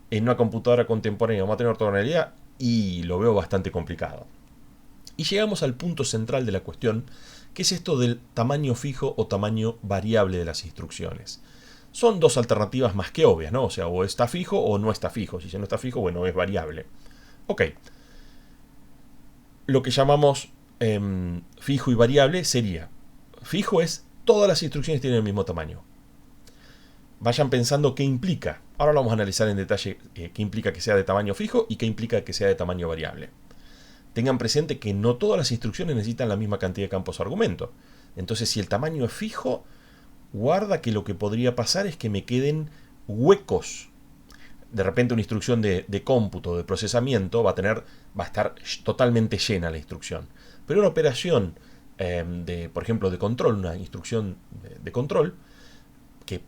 En una computadora contemporánea vamos a tener ortogonalidad y lo veo bastante complicado. Y llegamos al punto central de la cuestión, que es esto del tamaño fijo o tamaño variable de las instrucciones. Son dos alternativas más que obvias, ¿no? O sea, o está fijo o no está fijo. Si no está fijo, bueno, es variable. Ok. Lo que llamamos fijo y variable sería: fijo es todas las instrucciones tienen el mismo tamaño. Vayan pensando qué implica. Ahora lo vamos a analizar en detalle qué implica que sea de tamaño fijo y qué implica que sea de tamaño variable. Tengan presente que no todas las instrucciones necesitan la misma cantidad de campos argumento. Entonces, si el tamaño es fijo, guarda que lo que podría pasar es que me queden huecos. De repente una instrucción de cómputo, de procesamiento, va a estar totalmente llena la instrucción. Pero una operación por ejemplo, de control, una instrucción de control, que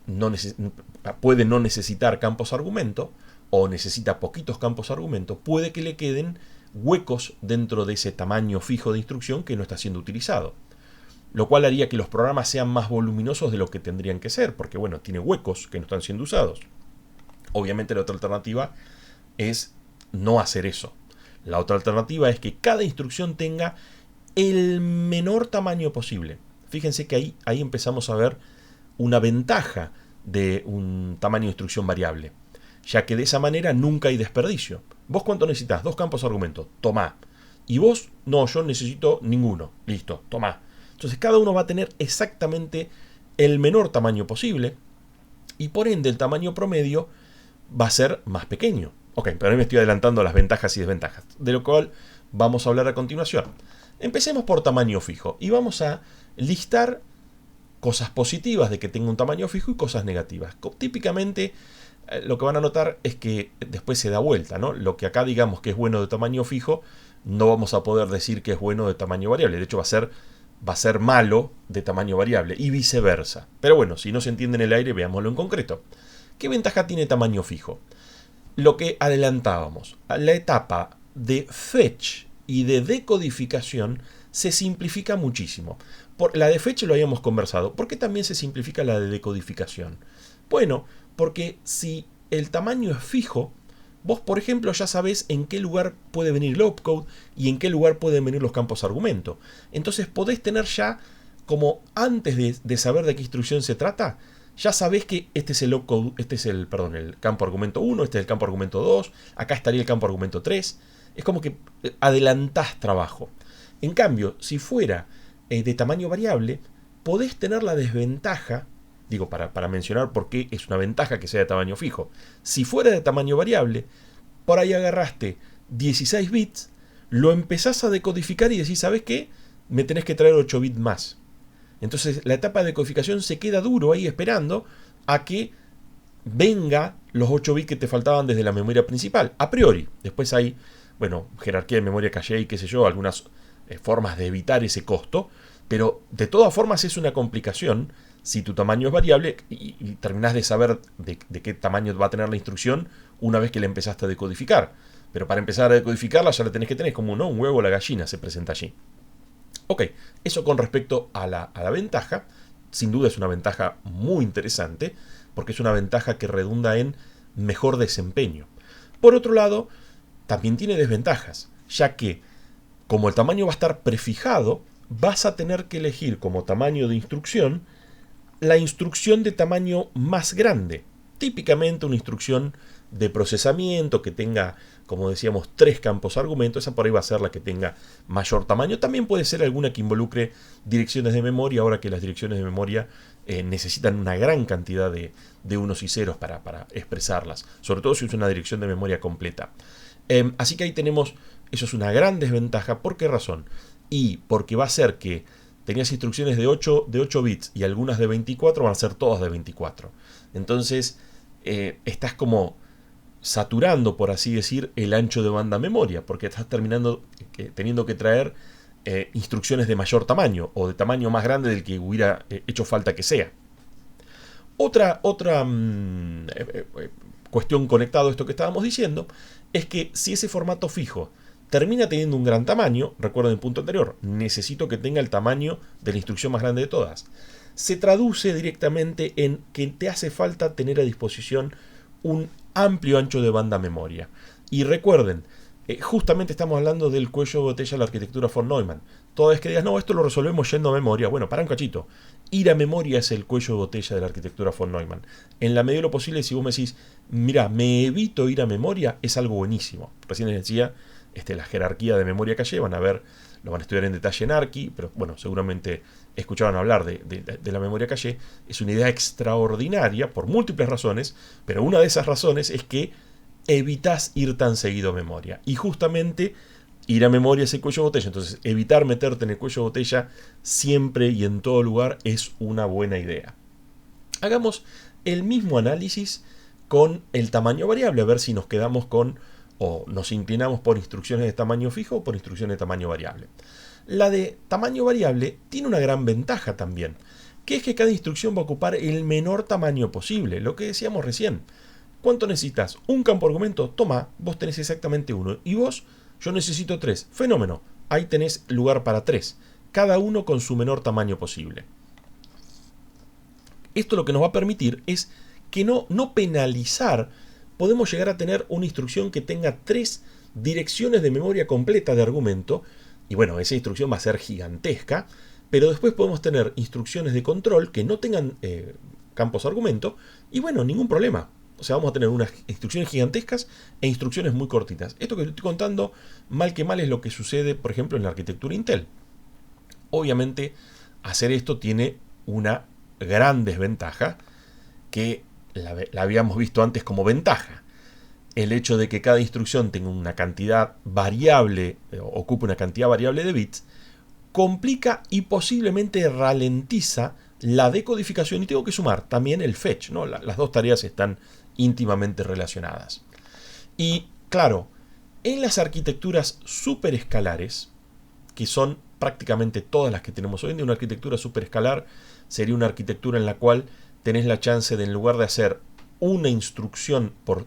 puede no necesitar campos argumento, o necesita poquitos campos argumento, puede que le queden huecos dentro de ese tamaño fijo de instrucción que no está siendo utilizado. Lo cual haría que los programas sean más voluminosos de lo que tendrían que ser, porque bueno, tiene huecos que no están siendo usados. Obviamente la otra alternativa es no hacer eso. La otra alternativa es que cada instrucción tenga el menor tamaño posible. Fíjense que ahí empezamos a ver una ventaja de un tamaño de instrucción variable, ya que de esa manera nunca hay desperdicio. ¿Vos cuánto necesitas? 2 campos de argumento, tomá. Y vos, no, yo necesito ninguno. Listo, tomá. Entonces cada uno va a tener exactamente el menor tamaño posible y por ende el tamaño promedio va a ser más pequeño. Ok, pero ahora me estoy adelantando a las ventajas y desventajas, de lo cual vamos a hablar a continuación. Empecemos por tamaño fijo y vamos a listar cosas positivas de que tenga un tamaño fijo y cosas negativas. Típicamente lo que van a notar es que después se da vuelta, ¿no? Lo que acá digamos que es bueno de tamaño fijo, no vamos a poder decir que es bueno de tamaño variable. De hecho va a ser malo de tamaño variable y viceversa. Pero bueno, si no se entiende en el aire, veámoslo en concreto. ¿Qué ventaja tiene tamaño fijo? Lo que adelantábamos, la etapa de fetch y de decodificación se simplifica muchísimo. Por la de fetch lo habíamos conversado. ¿Por qué también se simplifica la de decodificación? Bueno, porque si el tamaño es fijo, vos, por ejemplo, ya sabés en qué lugar puede venir el opcode y en qué lugar pueden venir los campos argumento. Entonces podés tener ya, como antes de saber de qué instrucción se trata, ya sabés que este es el opcode, este es el campo argumento 1, este es el campo argumento 2, acá estaría el campo argumento 3. Es como que adelantás trabajo. En cambio, si fuera de tamaño variable, podés tener la desventaja, digo, para mencionar por qué es una ventaja que sea de tamaño fijo. Si fuera de tamaño variable, por ahí agarraste 16 bits, lo empezás a decodificar y decís, ¿sabes qué? Me tenés que traer 8 bits más. Entonces la etapa de decodificación se queda duro ahí esperando a que venga los 8 bits que te faltaban desde la memoria principal, a priori. Después hay, bueno, jerarquía de memoria caché y qué sé yo, algunas formas de evitar ese costo, pero de todas formas es una complicación si tu tamaño es variable y terminás de saber de qué tamaño va a tener la instrucción una vez que la empezaste a decodificar. Pero para empezar a decodificarla ya la tenés que tener, como no, un huevo o la gallina se presenta allí. Ok, eso con respecto a la ventaja. Sin duda es una ventaja muy interesante, porque es una ventaja que redunda en mejor desempeño. Por otro lado, también tiene desventajas, ya que como el tamaño va a estar prefijado, vas a tener que elegir como tamaño de instrucción la instrucción de tamaño más grande. típicamente una instrucción de procesamiento que tenga, como decíamos, 3 campos argumentos, esa por ahí va a ser la que tenga mayor tamaño. También puede ser alguna que involucre direcciones de memoria, ahora que las direcciones de memoria necesitan una gran cantidad de unos y ceros para expresarlas, sobre todo si es una dirección de memoria completa. Así que ahí tenemos, eso es una gran desventaja. ¿Por qué razón? Y porque va a ser que tenías instrucciones de 8 bits y algunas de 24, van a ser todas de 24. Entonces estás como saturando, por así decir, el ancho de banda memoria, porque estás teniendo que traer instrucciones de mayor tamaño o de tamaño más grande del que hubiera hecho falta que sea. Otra cuestión conectada a esto que estábamos diciendo es que si ese formato fijo termina teniendo un gran tamaño, recuerden el punto anterior, necesito que tenga el tamaño de la instrucción más grande de todas, se traduce directamente en que te hace falta tener a disposición un amplio ancho de banda memoria. Y recuerden, justamente estamos hablando del cuello de botella de la arquitectura von Neumann. Toda vez que digas, no, esto lo resolvemos yendo a memoria. Bueno, para un cachito. Ir a memoria es el cuello de botella de la arquitectura von Neumann. En la medida de lo posible, si vos me decís, mira, me evito ir a memoria, es algo buenísimo. Recién les decía, la jerarquía de memoria caché, van a ver, lo van a estudiar en detalle en Arqui, pero bueno, seguramente escucharon hablar de la memoria caché. Es una idea extraordinaria por múltiples razones, pero una de esas razones es que evitas ir tan seguido a memoria. Y justamente ir a memoria es el cuello de botella. Entonces, evitar meterte en el cuello de botella siempre y en todo lugar es una buena idea. Hagamos el mismo análisis con el tamaño variable, a ver si nos quedamos con o nos inclinamos por instrucciones de tamaño fijo o por instrucciones de tamaño variable. La de tamaño variable tiene una gran ventaja también, que es que cada instrucción va a ocupar el menor tamaño posible, lo que decíamos recién. ¿Cuánto necesitas? ¿Un campo argumento? Toma, vos tenés exactamente uno. ¿Y vos? Yo necesito 3. Fenómeno. Ahí tenés lugar para 3. Cada uno con su menor tamaño posible. Esto lo que nos va a permitir es que no penalizar. Podemos llegar a tener una instrucción que tenga 3 direcciones de memoria completa de argumento. Y bueno, esa instrucción va a ser gigantesca. Pero después podemos tener instrucciones de control que no tengan campos argumento. Y bueno, ningún problema. O sea, vamos a tener unas instrucciones gigantescas e instrucciones muy cortitas. Esto que estoy contando, mal que mal, es lo que sucede, por ejemplo, en la arquitectura Intel. Obviamente, hacer esto tiene una gran desventaja, que la habíamos visto antes como ventaja. El hecho de que cada instrucción tenga una cantidad variable, ocupe una cantidad variable de bits, complica y posiblemente ralentiza la decodificación. Y tengo que sumar también el fetch, ¿no? Las dos tareas están íntimamente relacionadas. Y claro, en las arquitecturas superescalares, que son prácticamente todas las que tenemos hoy en día, una arquitectura superescalar sería una arquitectura en la cual tenés la chance de, en lugar de hacer una instrucción por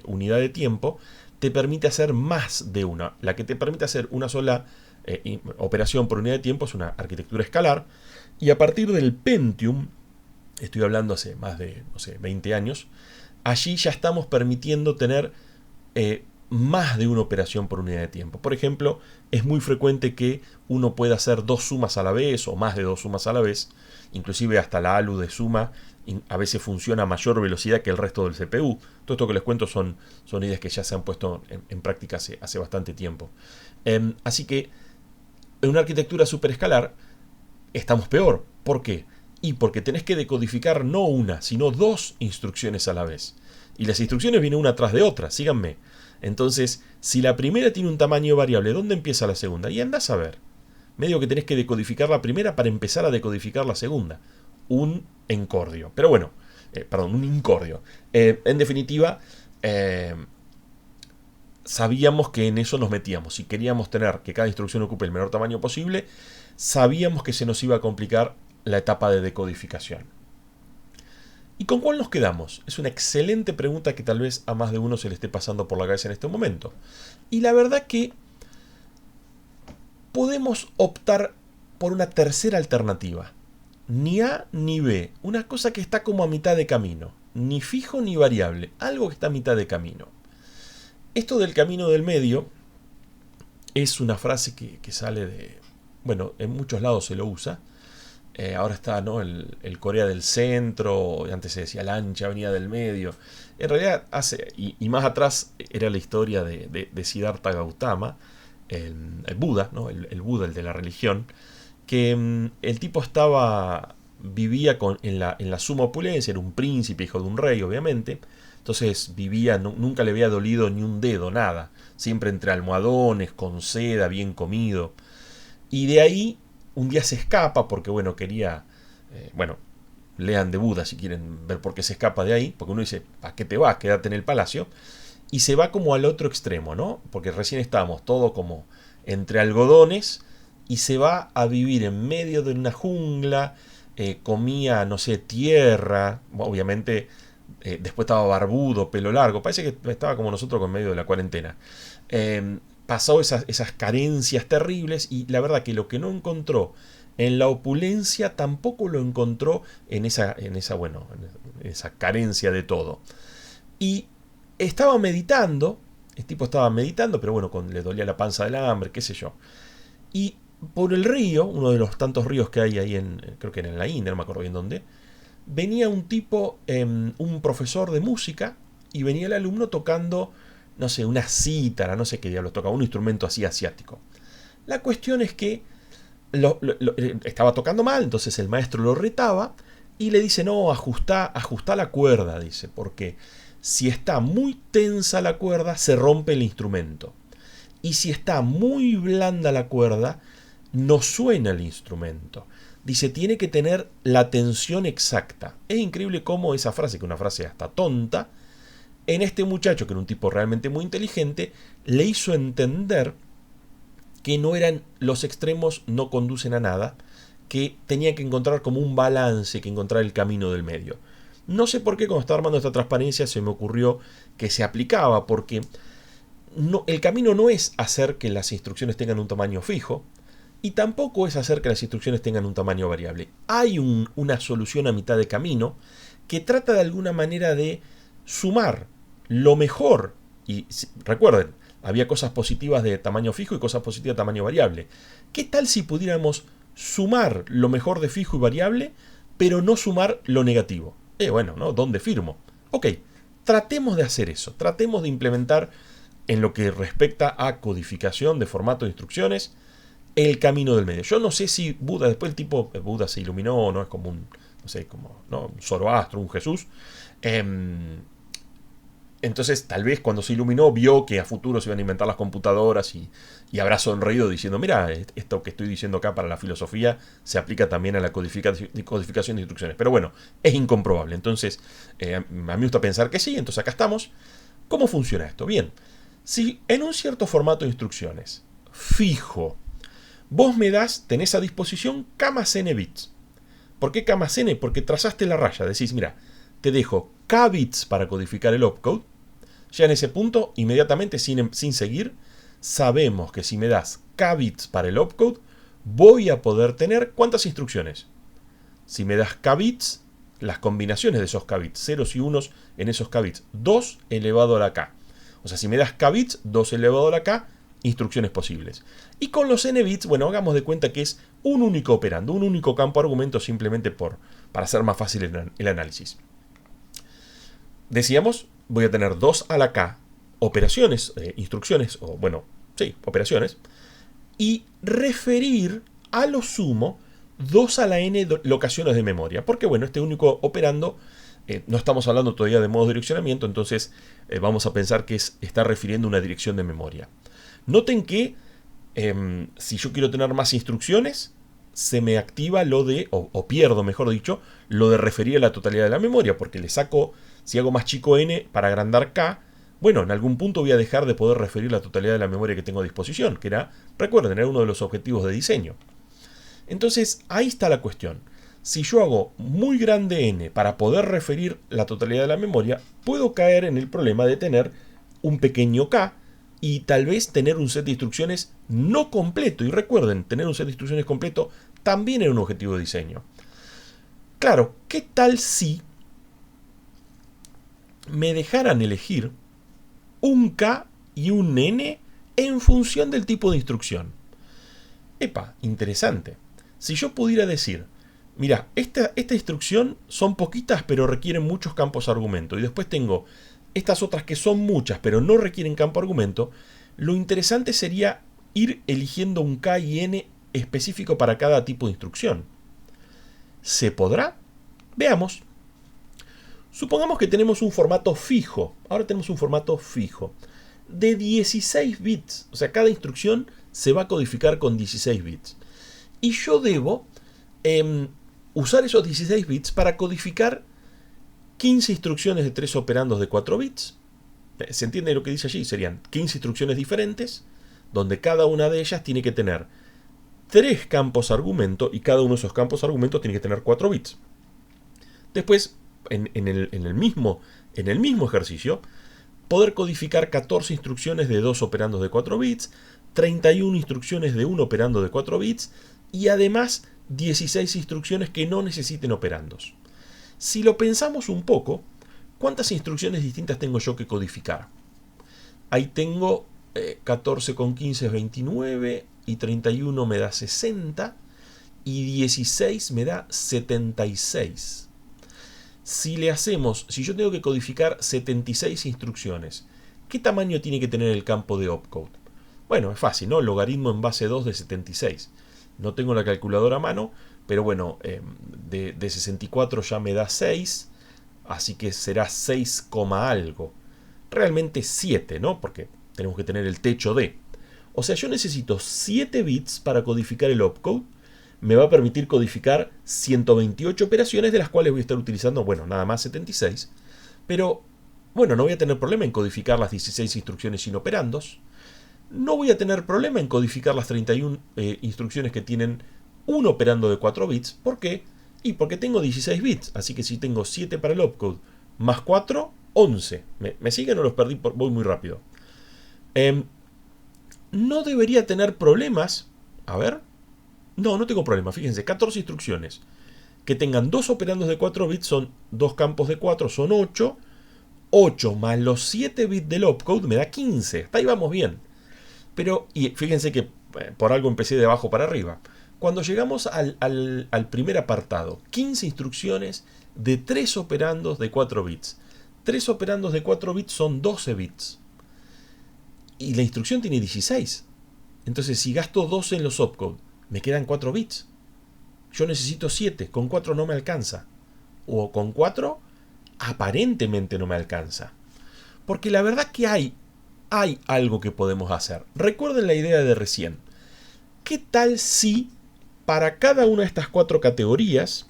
unidad de tiempo, te permite hacer más de una. La que te permite hacer una sola operación por unidad de tiempo es una arquitectura escalar. Y a partir del Pentium, estoy hablando hace más de, 20 años, allí ya estamos permitiendo tener más de una operación por unidad de tiempo. Por ejemplo, es muy frecuente que uno pueda hacer 2 sumas a la vez o más de 2 sumas a la vez. Inclusive hasta la ALU de suma a veces funciona a mayor velocidad que el resto del CPU. Todo esto que les cuento son ideas que ya se han puesto en práctica hace bastante tiempo. Así que en una arquitectura superescalar estamos peor. ¿Por qué? Y porque tenés que decodificar no una, sino 2 instrucciones a la vez. Y las instrucciones vienen una tras de otra, síganme. Entonces, si la primera tiene un tamaño variable, ¿dónde empieza la segunda? Y andás a ver. Medio que tenés que decodificar la primera para empezar a decodificar la segunda. Un encordio. Pero bueno, un incordio. En definitiva, sabíamos que en eso nos metíamos. Si queríamos tener que cada instrucción ocupe el menor tamaño posible, sabíamos que se nos iba a complicar la etapa de decodificación. ¿Y con cuál nos quedamos? Es una excelente pregunta que tal vez a más de uno se le esté pasando por la cabeza en este momento. Y la verdad que podemos optar por una tercera alternativa. Ni A ni B. Una cosa que está como a mitad de camino. Ni fijo ni variable. Algo que está a mitad de camino. Esto del camino del medio es una frase que sale de... Bueno, en muchos lados se lo usa. Ahora está, ¿no?, el Corea del Centro, antes se decía Lancha, Avenida del Medio. En realidad, y más atrás era la historia de Siddhartha Gautama, el Buda, ¿no?, el Buda, el de la religión, que el tipo vivía en la suma opulencia, era un príncipe, hijo de un rey, obviamente. Entonces vivía, nunca le había dolido ni un dedo, nada. Siempre entre almohadones, con seda, bien comido. Y de ahí un día se escapa porque, bueno, quería, bueno, lean de Buda si quieren ver por qué se escapa de ahí, porque uno dice, ¿a qué te vas? Quédate en el palacio. Y se va como al otro extremo, ¿no? Porque recién estábamos todo como entre algodones y se va a vivir en medio de una jungla, comía, no sé, tierra, obviamente después estaba barbudo, pelo largo, parece que estaba como nosotros con medio de la cuarentena. Pasó esas carencias terribles y la verdad que lo que no encontró en la opulencia tampoco lo encontró en esa carencia de todo. Y estaba meditando, el tipo estaba meditando, pero bueno, le dolía la panza del hambre, qué sé yo. Y por el río, uno de los tantos ríos que hay ahí, creo que en la India, no me acuerdo bien dónde, venía un tipo, un profesor de música, y venía el alumno tocando, no sé, una cítara, no sé qué diablos tocaba, un instrumento así asiático. La cuestión es que estaba tocando mal, entonces el maestro lo retaba y le dice, no, ajustá la cuerda, dice, porque si está muy tensa la cuerda, se rompe el instrumento. Y si está muy blanda la cuerda, no suena el instrumento. Dice, tiene que tener la tensión exacta. Es increíble cómo esa frase, que es una frase hasta tonta, en este muchacho, que era un tipo realmente muy inteligente, le hizo entender que no eran los extremos, no conducen a nada, que tenía que encontrar como un balance, que encontrar el camino del medio. No sé por qué cuando estaba armando esta transparencia se me ocurrió que se aplicaba, porque el camino no es hacer que las instrucciones tengan un tamaño fijo, y tampoco es hacer que las instrucciones tengan un tamaño variable. Hay una solución a mitad de camino que trata de alguna manera de sumar lo mejor. Y recuerden, había cosas positivas de tamaño fijo y cosas positivas de tamaño variable. ¿Qué tal si pudiéramos sumar lo mejor de fijo y variable, pero no sumar lo negativo? Bueno, ¿no? ¿Dónde firmo? Ok, tratemos de hacer eso. Tratemos de implementar en lo que respecta a codificación de formato de instrucciones el camino del medio. Yo no sé si Buda, después el tipo, Buda se iluminó, no es como un, no sé, como, ¿no?, un Zoroastro, un Jesús. Entonces, tal vez cuando se iluminó, vio que a futuro se iban a inventar las computadoras y habrá sonreído diciendo, mira, esto que estoy diciendo acá para la filosofía se aplica también a la codificación de instrucciones. Pero bueno, es incomprobable. Entonces, a mí me gusta pensar que sí, entonces acá estamos. ¿Cómo funciona esto? Bien, si en un cierto formato de instrucciones fijo, vos tenés a disposición K+N bits. ¿Por qué K+N? Porque trazaste la raya. Decís, mira, te dejo K bits para codificar el opcode. Ya en ese punto, inmediatamente, sin seguir, sabemos que si me das K bits para el opcode, voy a poder tener ¿cuántas instrucciones? Si me das K bits, las combinaciones de esos K bits, ceros y unos en esos K bits, 2 elevado a la K. O sea, si me das K bits, 2 elevado a la K, instrucciones posibles. Y con los n bits, bueno, hagamos de cuenta que es un único operando, un único campo de argumento, simplemente para hacer más fácil el análisis. Decíamos, voy a tener 2 a la K operaciones, instrucciones, o bueno, sí, operaciones, y referir a lo sumo 2 a la n locaciones de memoria, porque bueno, este único operando, no estamos hablando todavía de modo de direccionamiento, entonces vamos a pensar que está refiriendo una dirección de memoria. Noten que si yo quiero tener más instrucciones, se me activa lo de, o pierdo mejor dicho, lo de referir a la totalidad de la memoria, porque le saco, si hago más chico n para agrandar k, bueno, en algún punto voy a dejar de poder referir la totalidad de la memoria que tengo a disposición, que era, recuerden, era uno de los objetivos de diseño. Entonces, ahí está la cuestión. Si yo hago muy grande n para poder referir la totalidad de la memoria, puedo caer en el problema de tener un pequeño k, y tal vez tener un set de instrucciones no completo. Y recuerden, tener un set de instrucciones completo también era un objetivo de diseño. Claro, ¿qué tal si me dejaran elegir un K y un N en función del tipo de instrucción? Epa, interesante. Si yo pudiera decir, Mira, esta instrucción son poquitas pero requieren muchos campos argumento. Y después tengo estas otras que son muchas pero no requieren campo argumento. Lo interesante sería ir eligiendo un K y N específico para cada tipo de instrucción. ¿Se podrá? Veamos. Supongamos que tenemos un formato fijo. Ahora tenemos un formato fijo de 16 bits. O sea, cada instrucción se va a codificar con 16 bits. Y yo debo usar esos 16 bits para codificar 15 instrucciones de 3 operandos de 4 bits. ¿Se entiende lo que dice allí? Serían 15 instrucciones diferentes, donde cada una de ellas tiene que tener 3 campos argumento y cada uno de esos campos argumento tiene que tener 4 bits. Después, en el mismo ejercicio, poder codificar 14 instrucciones de 2 operandos de 4 bits, 31 instrucciones de 1 operando de 4 bits y además 16 instrucciones que no necesiten operandos. Si lo pensamos un poco, ¿cuántas instrucciones distintas tengo yo que codificar? Ahí tengo 14 con 15 es 29 y 31 me da 60 y 16 me da 76. Si yo tengo que codificar 76 instrucciones, ¿qué tamaño tiene que tener el campo de opcode? Bueno, es fácil, ¿no? Logaritmo en base 2 de 76. No tengo la calculadora a mano, pero bueno, de 64 ya me da 6, así que será 6, algo. Realmente 7, ¿no? Porque tenemos que tener el techo de. O sea, yo necesito 7 bits para codificar el opcode. Me va a permitir codificar 128 operaciones, de las cuales voy a estar utilizando, bueno, nada más 76. Pero, bueno, no voy a tener problema en codificar las 16 instrucciones sin operandos. No voy a tener problema en codificar las 31 instrucciones que tienen un operando de 4 bits. ¿Por qué? Y porque tengo 16 bits. Así que si tengo 7 para el opcode más 4, 11. ¿Me siguen o los perdí? Voy muy rápido. No debería tener problemas. A ver. No tengo problema. Fíjense, 14 instrucciones que tengan 2 operandos de 4 bits son 2 campos de 4, son 8. 8 más los 7 bits del opcode me da 15. Hasta ahí vamos bien. Pero, y fíjense que por algo empecé de abajo para arriba. Cuando llegamos al primer apartado, 15 instrucciones de 3 operandos de 4 bits. 3 operandos de 4 bits son 12 bits. Y la instrucción tiene 16. Entonces, si gasto 12 en los opcode, me quedan 4 bits. Yo necesito 7. Con 4 no me alcanza. O con 4, aparentemente no me alcanza. Porque la verdad que hay algo que podemos hacer. Recuerden la idea de recién. ¿Qué tal si para cada una de estas 4 categorías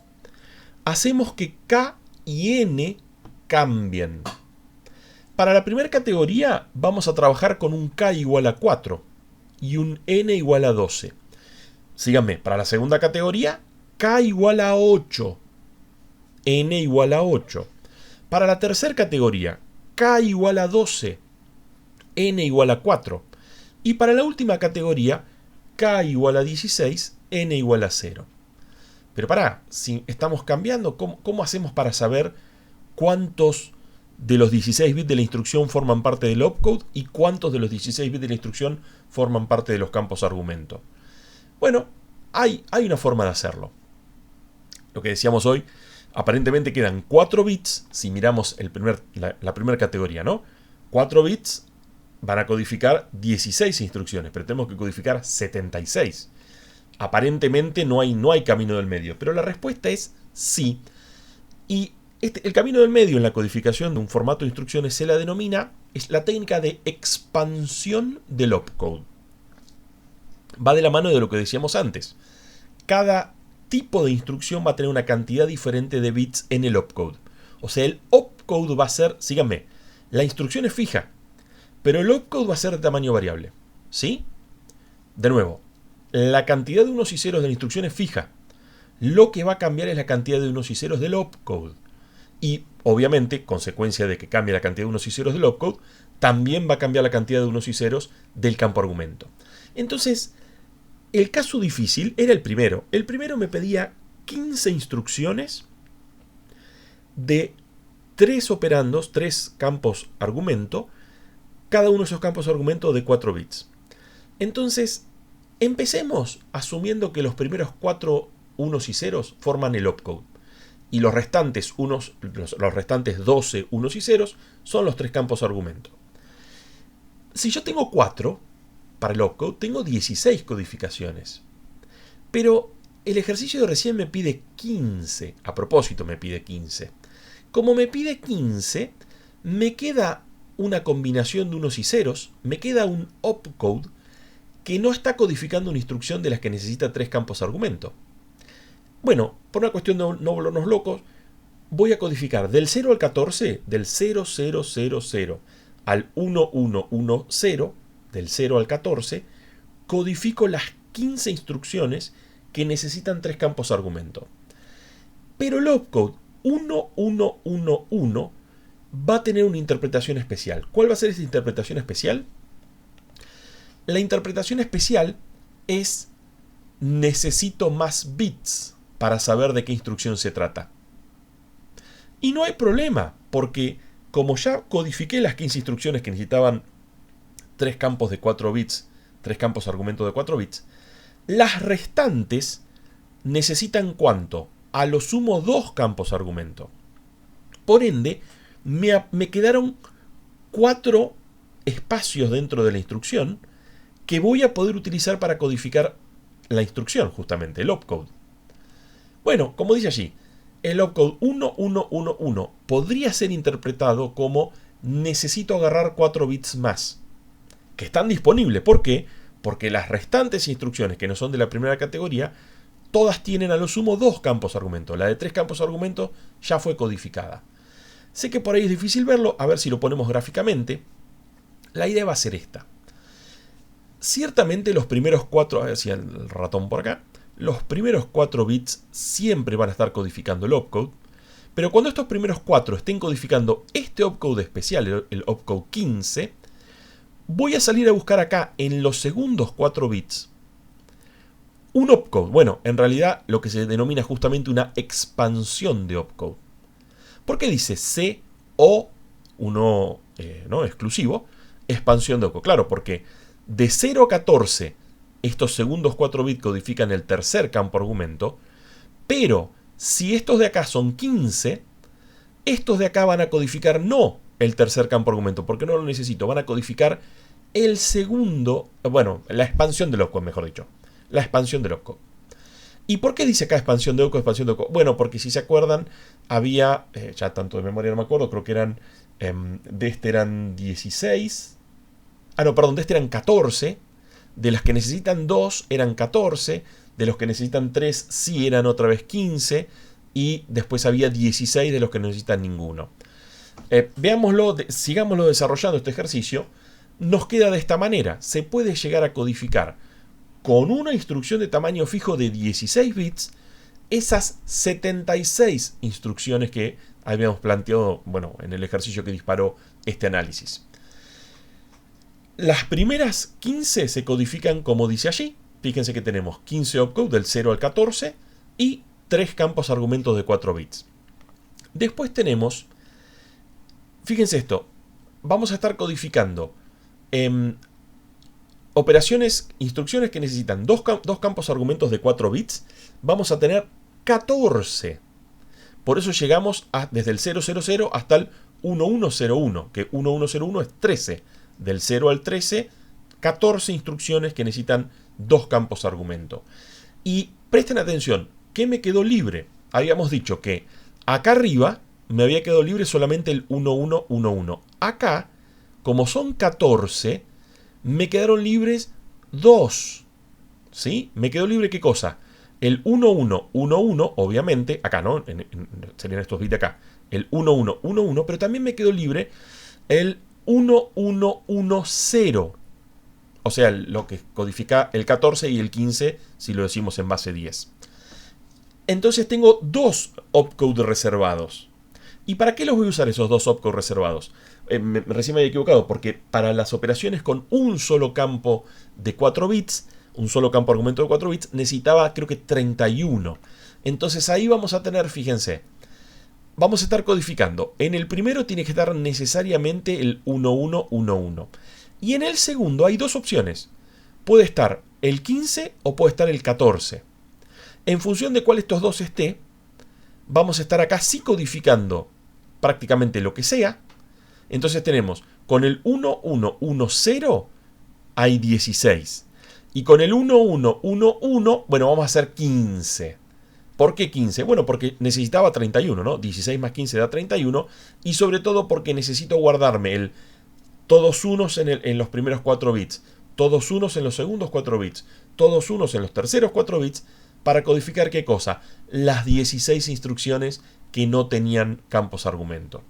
hacemos que K y N cambien? Para la primera categoría vamos a trabajar con un K igual a 4 y un N igual a 12. Síganme, para la segunda categoría, K igual a 8, N igual a 8. Para la tercera categoría, K igual a 12, N igual a 4. Y para la última categoría, K igual a 16, N igual a 0. Pero si estamos cambiando, ¿cómo hacemos para saber cuántos de los 16 bits de la instrucción forman parte del opcode y cuántos de los 16 bits de la instrucción forman parte de los campos argumento? Bueno, hay una forma de hacerlo. Lo que decíamos hoy, aparentemente quedan 4 bits, si miramos la primera categoría, ¿no? 4 bits van a codificar 16 instrucciones, pero tenemos que codificar 76. Aparentemente no hay camino del medio, pero la respuesta es sí. Y el camino del medio en la codificación de un formato de instrucciones se la denomina, es la técnica de expansión del opcode. Va de la mano de lo que decíamos antes. Cada tipo de instrucción va a tener una cantidad diferente de bits en el opcode. O sea, el opcode va a ser, síganme, la instrucción es fija, pero el opcode va a ser de tamaño variable. ¿Sí? De nuevo, la cantidad de unos y ceros de la instrucción es fija. Lo que va a cambiar es la cantidad de unos y ceros del opcode. Y, obviamente, consecuencia de que cambie la cantidad de unos y ceros del opcode, también va a cambiar la cantidad de unos y ceros del campo argumento. Entonces, el caso difícil era el primero. El primero me pedía 15 instrucciones de 3 operandos, 3 campos argumento, cada uno de esos campos argumento de 4 bits. Entonces, empecemos asumiendo que los primeros 4 unos y ceros forman el opcode. Y los restantes, los restantes 12 unos y ceros son los tres campos argumento. Si yo tengo 4 para el opcode, tengo 16 codificaciones. Pero el ejercicio de recién me pide 15. A propósito me pide 15. Como me pide 15, me queda una combinación de unos y ceros, me queda un opcode que no está codificando una instrucción de las que necesita 3 campos argumento. Bueno, por una cuestión de no volvernos locos, voy a codificar del 0 al 14, del 0000 al 1110, del 0 al 14, codifico las 15 instrucciones que necesitan 3 campos argumento. Pero el opcode 1111 va a tener una interpretación especial. ¿Cuál va a ser esa interpretación especial? La interpretación especial es: necesito más bits para saber de qué instrucción se trata. Y no hay problema, porque como ya codifiqué las 15 instrucciones que necesitaban 3 campos de 4 bits, 3 campos argumento de 4 bits, las restantes necesitan ¿cuánto? A lo sumo 2 campos argumento. Por ende, me quedaron 4 espacios dentro de la instrucción que voy a poder utilizar para codificar la instrucción, justamente, el opcode. Bueno, como dice allí, el opcode 1111 podría ser interpretado como: necesito agarrar 4 bits más, que están disponibles. ¿Por qué? Porque las restantes instrucciones que no son de la primera categoría, todas tienen a lo sumo 2 campos argumento. La de 3 campos argumento ya fue codificada. Sé que por ahí es difícil verlo, a ver si lo ponemos gráficamente. La idea va a ser esta. Ciertamente los primeros 4, a ver si el ratón por acá, los primeros 4 bits siempre van a estar codificando el opcode, pero cuando estos primeros 4 estén codificando este opcode especial, el opcode 15, voy a salir a buscar acá en los segundos 4 bits un opcode. Bueno, en realidad lo que se denomina justamente una expansión de opcode. ¿Por qué dice C o uno ¿no? exclusivo? Expansión de opcode. Claro, porque de 0 a 14 estos segundos 4 bits codifican el tercer campo argumento, pero si estos de acá son 15, estos de acá van a codificar no el tercer campo argumento, porque no lo necesito, van a codificar el segundo, bueno, la expansión del opcode, mejor dicho, la expansión del opcode. ¿Y por qué dice acá expansión de opcode, expansión de opcode? Bueno, porque si se acuerdan, había, ya tanto de memoria no me acuerdo, creo que eran, de este eran 16, de este eran 14, de las que necesitan 2 eran 14, de los que necesitan 3 sí eran otra vez 15, y después había 16 de los que no necesitan ninguno. Veámoslo, sigámoslo desarrollando este ejercicio. Nos queda de esta manera: se puede llegar a codificar con una instrucción de tamaño fijo de 16 bits esas 76 instrucciones que habíamos planteado, bueno, en el ejercicio que disparó este análisis. Las primeras 15 se codifican como dice allí. Fíjense que tenemos 15 opcode del 0 al 14 y 3 campos argumentos de 4 bits. Después tenemos, fíjense esto, vamos a estar codificando operaciones, instrucciones que necesitan 2 campos argumentos de 4 bits. Vamos a tener 14. Por eso llegamos desde el 000 hasta el 1101, que 1101 es 13. Del 0 al 13, 14 instrucciones que necesitan 2 campos argumento. Y presten atención, ¿qué me quedó libre? Habíamos dicho que acá arriba me había quedado libre solamente el 1111. Acá, como son 14, me quedaron libres 2. ¿Sí? ¿Me quedó libre qué cosa? El 1111, obviamente, acá no, serían estos bits de acá. El 1111, pero también me quedó libre el 1110. O sea, lo que codifica el 14 y el 15 si lo decimos en base 10. Entonces tengo 2 opcode reservados. ¿Y para qué los voy a usar esos 2 opcode reservados? Recién me había equivocado, porque para las operaciones con un solo campo de 4 bits, un solo campo argumento de 4 bits, necesitaba creo que 31. Entonces ahí vamos a tener, fíjense, vamos a estar codificando. En el primero tiene que estar necesariamente el 1111. Y en el segundo hay 2 opciones. Puede estar el 15 o puede estar el 14. En función de cuál de estos dos esté, vamos a estar acá sí codificando prácticamente lo que sea. Entonces tenemos, con el 1110 hay 16. Y con el 1111, bueno, vamos a hacer 15. ¿Por qué 15? Bueno, porque necesitaba 31, ¿no? 16 más 15 da 31. Y sobre todo porque necesito guardarme el todos unos en los primeros 4 bits, todos unos en los segundos 4 bits, todos unos en los terceros 4 bits, para codificar ¿qué cosa? Las 16 instrucciones que no tenían campos argumento.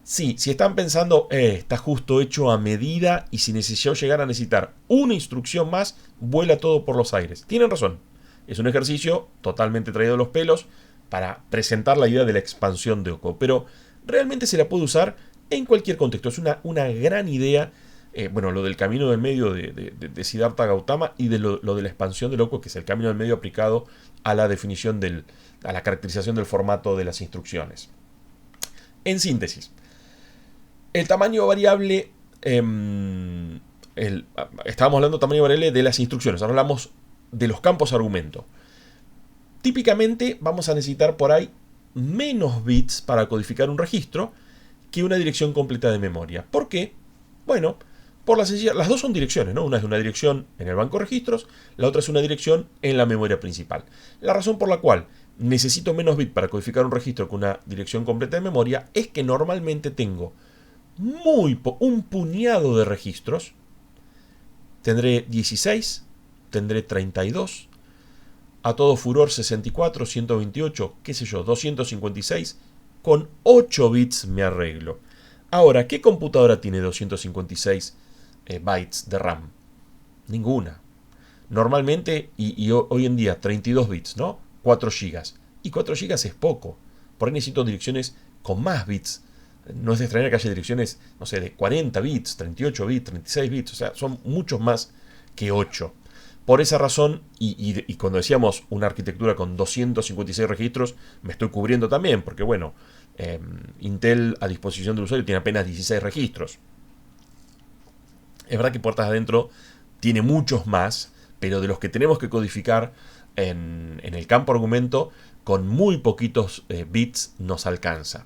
Sí, si están pensando, está justo hecho a medida y si yo llegara a necesitar una instrucción más, vuela todo por los aires. Tienen razón. Es un ejercicio totalmente traído de los pelos para presentar la idea de la expansión de opcode, pero realmente se la puede usar en cualquier contexto. Es una gran idea, bueno, lo del camino del medio de Siddhartha Gautama y de lo de la expansión del opcode, que es el camino del medio aplicado a la definición a la caracterización del formato de las instrucciones. En síntesis, el tamaño variable, estábamos hablando de tamaño variable de las instrucciones, ahora hablamos de los campos argumento. Típicamente vamos a necesitar por ahí menos bits para codificar un registro que una dirección completa de memoria. ¿Por qué? Bueno, por la sencilla, las dos son direcciones, ¿no? Una es una dirección en el banco de registros, la otra es una dirección en la memoria principal. La razón por la cual necesito menos bits para codificar un registro que una dirección completa de memoria es que normalmente tengo un puñado de registros. Tendré 16, tendré 32, a todo furor 64, 128, qué sé yo, 256. Con 8 bits me arreglo. Ahora, ¿qué computadora tiene 256 bytes de RAM? Ninguna. Normalmente, y hoy en día, 32 bits, ¿no? 4 GB. Y 4 GB es poco. Por ahí necesito direcciones con más bits. No es de extrañar que haya direcciones, no sé, de 40 bits, 38 bits, 36 bits. O sea, son muchos más que 8. Por esa razón, y cuando decíamos una arquitectura con 256 registros, me estoy cubriendo también, porque bueno, Intel a disposición del usuario tiene apenas 16 registros. Es verdad que puertas adentro tiene muchos más, pero de los que tenemos que codificar en el campo argumento, con muy poquitos bits nos alcanza.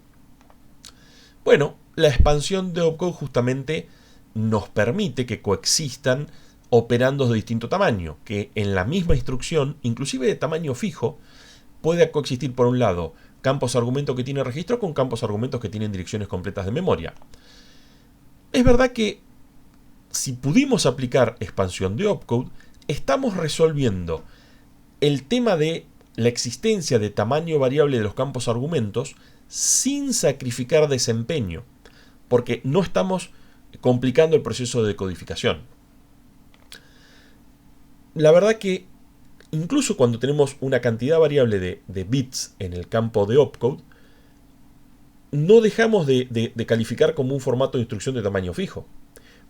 Bueno, la expansión de opcode justamente nos permite que coexistan operandos de distinto tamaño, que en la misma instrucción, inclusive de tamaño fijo, puede coexistir por un lado campos argumento que tienen registro con campos argumentos que tienen direcciones completas de memoria. Es verdad que si pudimos aplicar expansión de opcode, estamos resolviendo el tema de la existencia de tamaño variable de los campos argumentos sin sacrificar desempeño, porque no estamos complicando el proceso de decodificación. La verdad que incluso cuando tenemos una cantidad variable de bits en el campo de opcode, no dejamos de calificar como un formato de instrucción de tamaño fijo,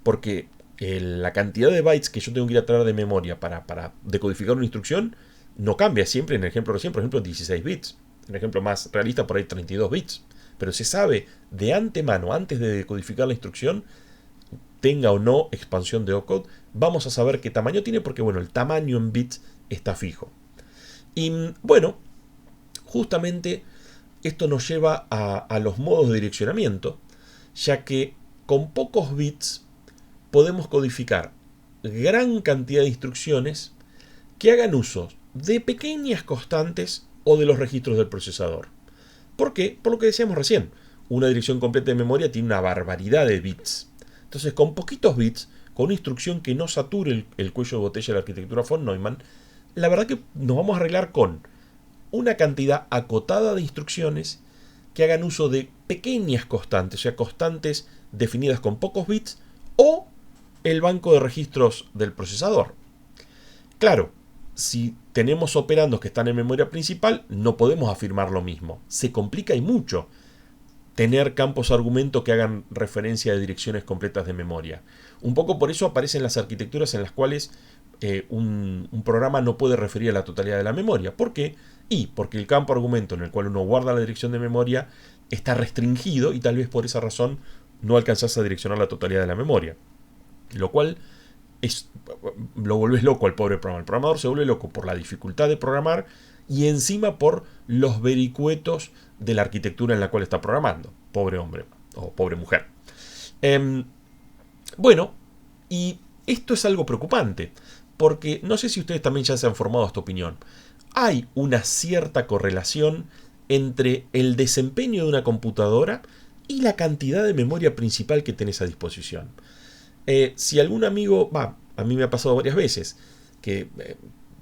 porque la cantidad de bytes que yo tengo que ir a traer de memoria para decodificar una instrucción no cambia siempre. En el ejemplo recién, por ejemplo, 16 bits. En el ejemplo más realista, por ahí 32 bits. Pero se sabe de antemano, antes de decodificar la instrucción, tenga o no expansión de opcode, vamos a saber qué tamaño tiene, porque bueno, el tamaño en bits está fijo. Y bueno, justamente esto nos lleva a los modos de direccionamiento, ya que con pocos bits podemos codificar gran cantidad de instrucciones que hagan uso de pequeñas constantes o de los registros del procesador. ¿Por qué? Por lo que decíamos recién, una dirección completa de memoria tiene una barbaridad de bits. Entonces, con poquitos bits, con una instrucción que no sature el cuello de botella de la arquitectura von Neumann, la verdad que nos vamos a arreglar con una cantidad acotada de instrucciones que hagan uso de pequeñas constantes, o sea, constantes definidas con pocos bits, o el banco de registros del procesador. Claro, si tenemos operandos que están en memoria principal, no podemos afirmar lo mismo. Se complica y mucho tener campos argumento que hagan referencia a direcciones completas de memoria. Un poco por eso aparecen las arquitecturas en las cuales un programa no puede referir a la totalidad de la memoria. ¿Por qué? Porque el campo argumento en el cual uno guarda la dirección de memoria está restringido y tal vez por esa razón no alcanzas a direccionar la totalidad de la memoria. Lo cual lo volvés loco al pobre programador. El programador se vuelve loco por la dificultad de programar y encima por los vericuetos de la arquitectura en la cual está programando. Pobre hombre o pobre mujer. Bueno, y esto es algo preocupante, porque no sé si ustedes también ya se han formado esta opinión. Hay una cierta correlación entre el desempeño de una computadora y la cantidad de memoria principal que tenés a disposición. Si algún amigo, a mí me ha pasado varias veces, que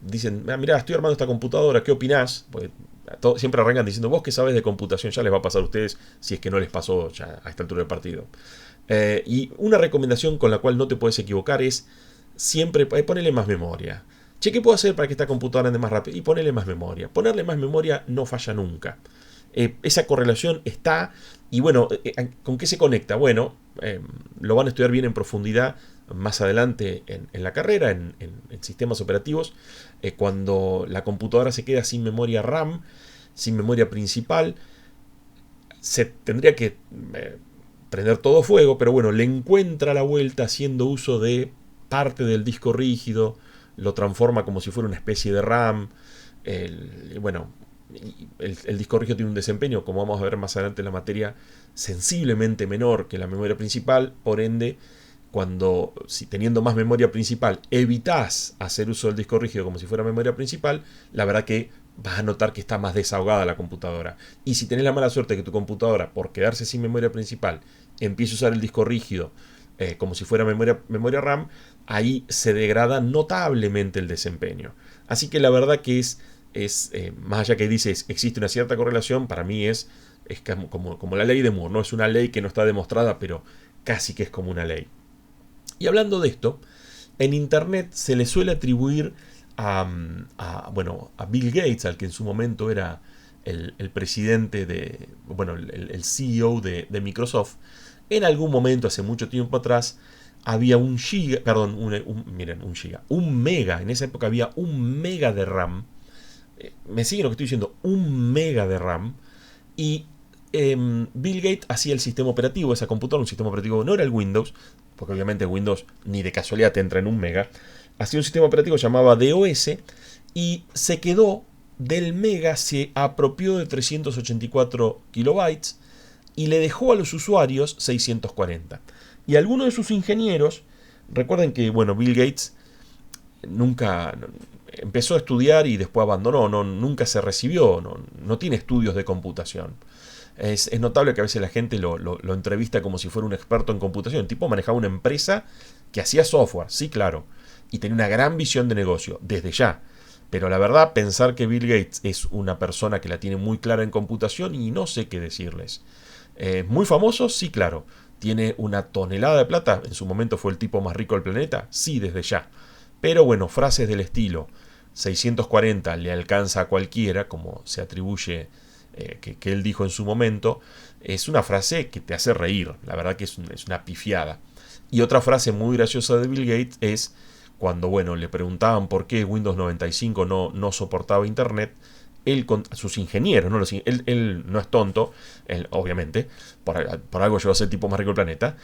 dicen, mirá, estoy armando esta computadora, ¿qué opinás? Pues, siempre arrancan diciendo, vos que sabes de computación, ya les va a pasar a ustedes si es que no les pasó ya a esta altura del partido. Y una recomendación con la cual no te puedes equivocar es siempre ponele más memoria. Che, ¿qué puedo hacer para que esta computadora ande más rápido? Y ponele más memoria. Ponerle más memoria no falla nunca. Esa correlación está. Y bueno, ¿con qué se conecta? Bueno, lo van a estudiar bien en profundidad más adelante en la carrera, en sistemas operativos. Cuando la computadora se queda sin memoria RAM, sin memoria principal, se tendría que prender todo fuego, pero bueno, le encuentra la vuelta haciendo uso de parte del disco rígido, lo transforma como si fuera una especie de RAM. El disco rígido tiene un desempeño, como vamos a ver más adelante en la materia, sensiblemente menor que la memoria principal. Por ende, si teniendo más memoria principal evitas hacer uso del disco rígido como si fuera memoria principal, la verdad que vas a notar que está más desahogada la computadora. Y si tenés la mala suerte de que tu computadora, por quedarse sin memoria principal, empiece a usar el disco rígido como si fuera memoria RAM, ahí se degrada notablemente el desempeño. Así que la verdad que es más allá que dices existe una cierta correlación, para mí es como la ley de Moore, ¿no? Es una ley que no está demostrada, pero casi que es como una ley. Y hablando de esto, en Internet se le suele atribuir a Bill Gates, al que en su momento era el presidente el CEO de Microsoft. En algún momento, hace mucho tiempo atrás, había un mega, en esa época había un mega de RAM. Me siguen lo que estoy diciendo, un mega de RAM. Y Bill Gates hacía el sistema operativo de esa computadora, un sistema operativo, no era el Windows, porque obviamente Windows ni de casualidad te entra en un mega. Hacía un sistema operativo llamado DOS y se quedó del mega, se apropió de 384 kilobytes y le dejó a los usuarios 640. Y algunos de sus ingenieros, recuerden que Bill Gates nunca empezó a estudiar y después abandonó, nunca se recibió, no tiene estudios de computación. Es notable que a veces la gente lo entrevista como si fuera un experto en computación. El tipo manejaba una empresa que hacía software, sí, claro, y tenía una gran visión de negocio, desde ya. Pero la verdad, pensar que Bill Gates es una persona que la tiene muy clara en computación, y no sé qué decirles. Muy famoso, sí, claro. Tiene una tonelada de plata, en su momento fue el tipo más rico del planeta, sí, desde ya. Pero bueno, frases del estilo 640 le alcanza a cualquiera, como se atribuye que él dijo en su momento, es una frase que te hace reír. La verdad que es una pifiada. Y otra frase muy graciosa de Bill Gates es cuando le preguntaban por qué Windows 95 no soportaba Internet. Él con sus ingenieros, ¿no? Él no es tonto, él, obviamente, por algo llegó a ser el tipo más rico del planeta.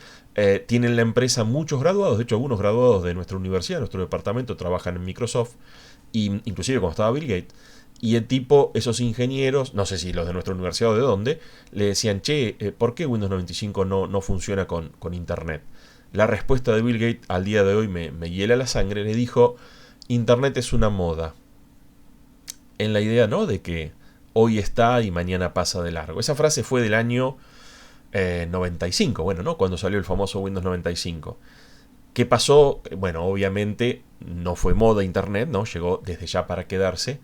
Tiene en la empresa muchos graduados, de hecho algunos graduados de nuestra universidad, nuestro departamento, trabajan en Microsoft, inclusive cuando estaba Bill Gates. Y el tipo, esos ingenieros, no sé si los de nuestra universidad o de dónde, le decían, che, ¿por qué Windows 95 no funciona con Internet? La respuesta de Bill Gates al día de hoy me hiela la sangre. Le dijo, Internet es una moda. En la idea, ¿no?, de que hoy está y mañana pasa de largo. Esa frase fue del año 95, ¿no? Cuando salió el famoso Windows 95. ¿Qué pasó? Bueno, obviamente no fue moda Internet, ¿no? Llegó desde ya para quedarse.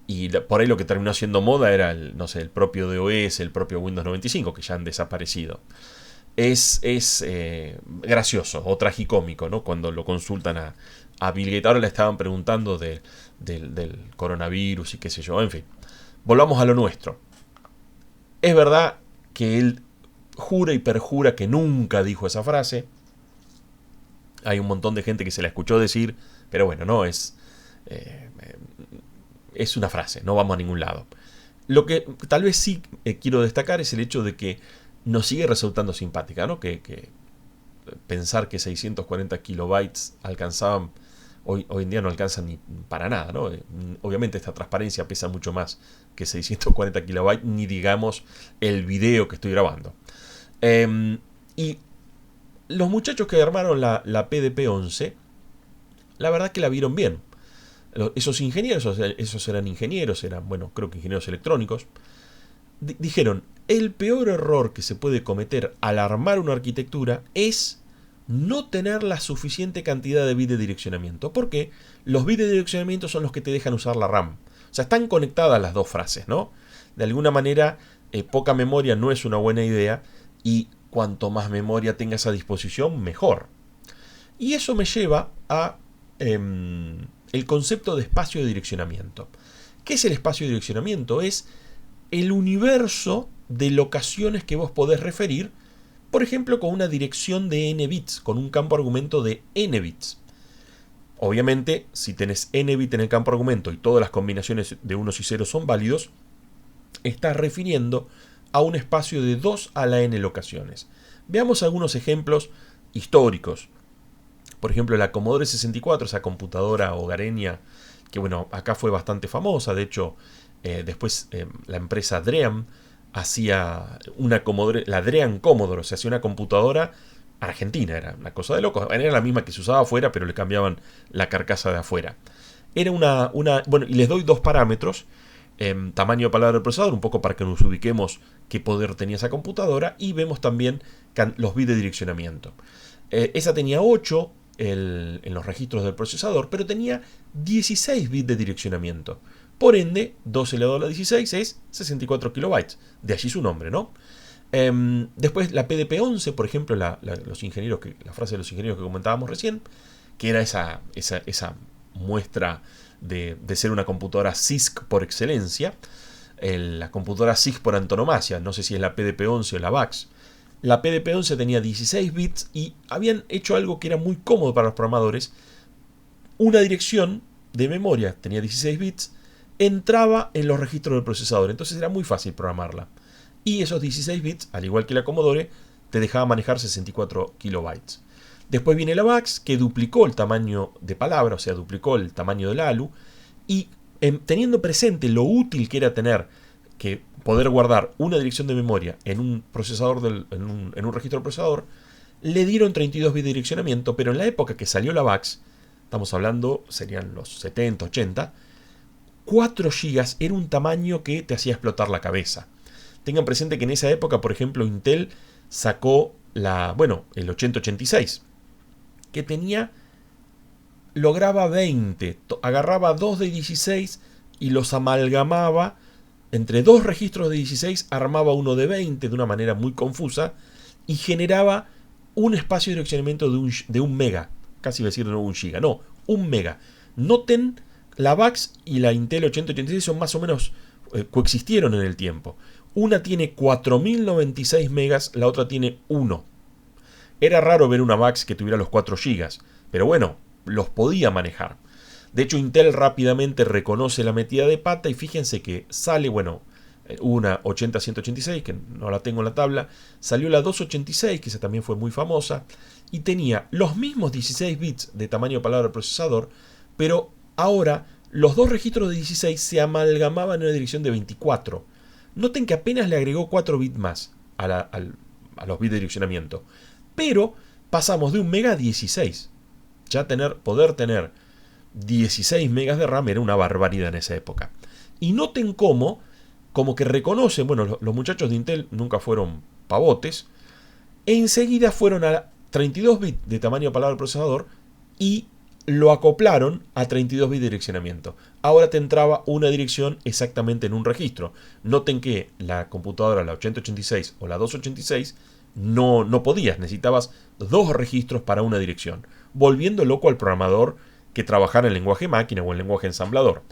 Y por ahí lo que terminó siendo moda era el propio DOS, el propio Windows 95, que ya han desaparecido. Es gracioso o tragicómico, ¿no?, cuando lo consultan a Bill Gates. Ahora le estaban preguntando del coronavirus y qué sé yo. En fin, volvamos a lo nuestro. Es verdad que él jura y perjura que nunca dijo esa frase. Hay un montón de gente que se la escuchó decir, pero bueno, no es una frase, no vamos a ningún lado. Lo que tal vez sí quiero destacar es el hecho de que nos sigue resultando simpática, ¿no? Que pensar que 640 kilobytes alcanzaban, hoy en día no alcanzan ni para nada, ¿no? Obviamente esta transparencia pesa mucho más que 640 kilobytes, ni digamos el video que estoy grabando. Y los muchachos que armaron la PDP-11, la verdad que la vieron bien. Esos ingenieros, esos eran ingenieros, eran, bueno, creo que ingenieros electrónicos, dijeron, el peor error que se puede cometer al armar una arquitectura es no tener la suficiente cantidad de bits de direccionamiento. Porque los bits de direccionamiento son los que te dejan usar la RAM. O sea, están conectadas las dos frases, ¿no? De alguna manera, poca memoria no es una buena idea y cuanto más memoria tengas a disposición, mejor. Y eso me lleva a el concepto de espacio de direccionamiento. ¿Qué es el espacio de direccionamiento? Es el universo de locaciones que vos podés referir, por ejemplo, con una dirección de n bits, con un campo argumento de n bits. Obviamente, si tenés n bits en el campo argumento y todas las combinaciones de unos y ceros son válidos, estás refiriendo a un espacio de 2 a la n locaciones. Veamos algunos ejemplos históricos. Por ejemplo, la Commodore 64, esa computadora hogareña, que bueno, acá fue bastante famosa. De hecho, después la empresa Dream hacía una Commodore, la Dream Commodore, o sea, hacía una computadora argentina, era una cosa de locos. Era la misma que se usaba afuera, pero le cambiaban la carcasa de afuera. Era bueno, y les doy dos parámetros. Tamaño de palabra del procesador, un poco para que nos ubiquemos qué poder tenía esa computadora, y vemos también los bits de direccionamiento. Esa tenía 8 en los registros del procesador, pero tenía 16 bits de direccionamiento. Por ende, 2 elevado a la 16 es 64 kilobytes. De allí su nombre, ¿no? Después la PDP-11, por ejemplo, la frase de los ingenieros que comentábamos recién, que era esa muestra de ser una computadora CISC por excelencia, la computadora CISC por antonomasia, no sé si es la PDP-11 o la VAX. La PDP-11 tenía 16 bits y habían hecho algo que era muy cómodo para los programadores. Una dirección de memoria, tenía 16 bits, entraba en los registros del procesador, entonces era muy fácil programarla. Y esos 16 bits, al igual que la Commodore, te dejaba manejar 64 kilobytes. Después viene la VAX, que duplicó el tamaño de palabra, o sea, duplicó el tamaño del ALU, y teniendo presente lo útil que era tener que poder guardar una dirección de memoria en un procesador, en un registro del procesador, le dieron 32 bits de direccionamiento, pero en la época que salió la VAX, estamos hablando, serían los 70, 80, 4 GB era un tamaño que te hacía explotar la cabeza. Tengan presente que en esa época, por ejemplo, Intel sacó el 8086, que lograba 20, agarraba 2 de 16 y los amalgamaba entre dos registros de 16, armaba uno de 20 de una manera muy confusa y generaba un espacio de direccionamiento de 1 mega, casi iba a decir no 1 giga, no, 1 mega. Noten, la VAX y la Intel 8086 son más o menos, coexistieron en el tiempo. Una tiene 4096 megas, la otra tiene 1. Era raro ver una VAX que tuviera los 4 gigas, pero bueno, los podía manejar. De hecho, Intel rápidamente reconoce la metida de pata y fíjense que sale, una 80-186, que no la tengo en la tabla, salió la 286, que esa también fue muy famosa, y tenía los mismos 16 bits de tamaño de palabra del procesador, pero ahora los dos registros de 16 se amalgamaban en una dirección de 24. Noten que apenas le agregó 4 bits más a los bits de direccionamiento, pero pasamos de 1 mega a 16. Ya poder tener 16 megas de RAM era una barbaridad en esa época. Y noten como que reconocen, los muchachos de Intel nunca fueron pavotes, enseguida fueron a 32 bits de tamaño de palabra del procesador y lo acoplaron a 32 bits de direccionamiento. Ahora te entraba una dirección exactamente en un registro. Noten que la computadora, la 8086 o la 286, no podías, necesitabas dos registros para una dirección, volviendo loco al programador que trabajara en lenguaje máquina o en lenguaje ensamblador.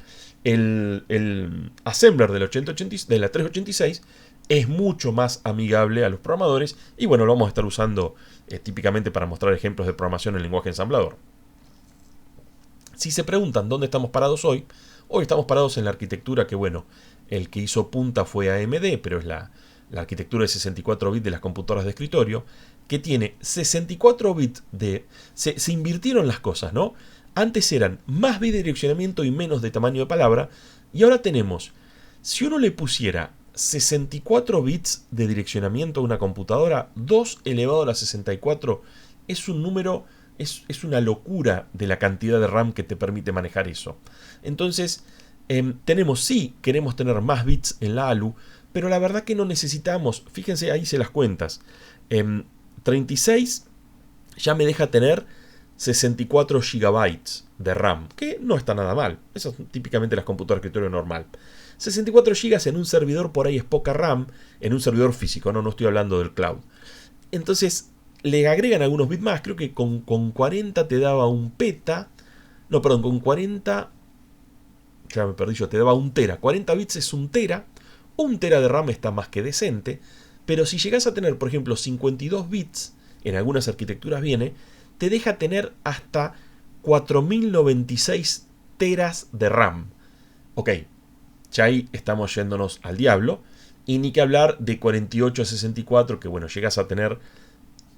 El assembler de la 386 es mucho más amigable a los programadores y lo vamos a estar usando típicamente para mostrar ejemplos de programación en lenguaje ensamblador. Si se preguntan dónde estamos parados hoy estamos parados en la arquitectura que el que hizo punta fue AMD, pero es la la arquitectura de 64 bits de las computadoras de escritorio, que tiene 64 bits de... Se invirtieron las cosas, ¿no? Antes eran más bits de direccionamiento y menos de tamaño de palabra, y ahora tenemos, si uno le pusiera 64 bits de direccionamiento a una computadora, 2 elevado a la 64 es un número, es una locura de la cantidad de RAM que te permite manejar eso. Entonces, tenemos, sí, queremos tener más bits en la ALU, pero la verdad que no necesitamos. Fíjense, ahí hice las cuentas. 36 ya me deja tener 64 GB de RAM, que no está nada mal. Eso es típicamente las computadoras de escritorio normal. 64 GB en un servidor por ahí es poca RAM, en un servidor físico, no estoy hablando del cloud. Entonces, le agregan algunos bits más, creo que con 40 te daba un peta, no, perdón, con 40, ya me perdí yo, te daba un tera, 40 bits es un tera de RAM está más que decente, pero si llegas a tener, por ejemplo, 52 bits, en algunas arquitecturas viene, te deja tener hasta 4096 teras de RAM. Ok, ya ahí estamos yéndonos al diablo, y ni que hablar de 48 a 64, que bueno, llegas a tener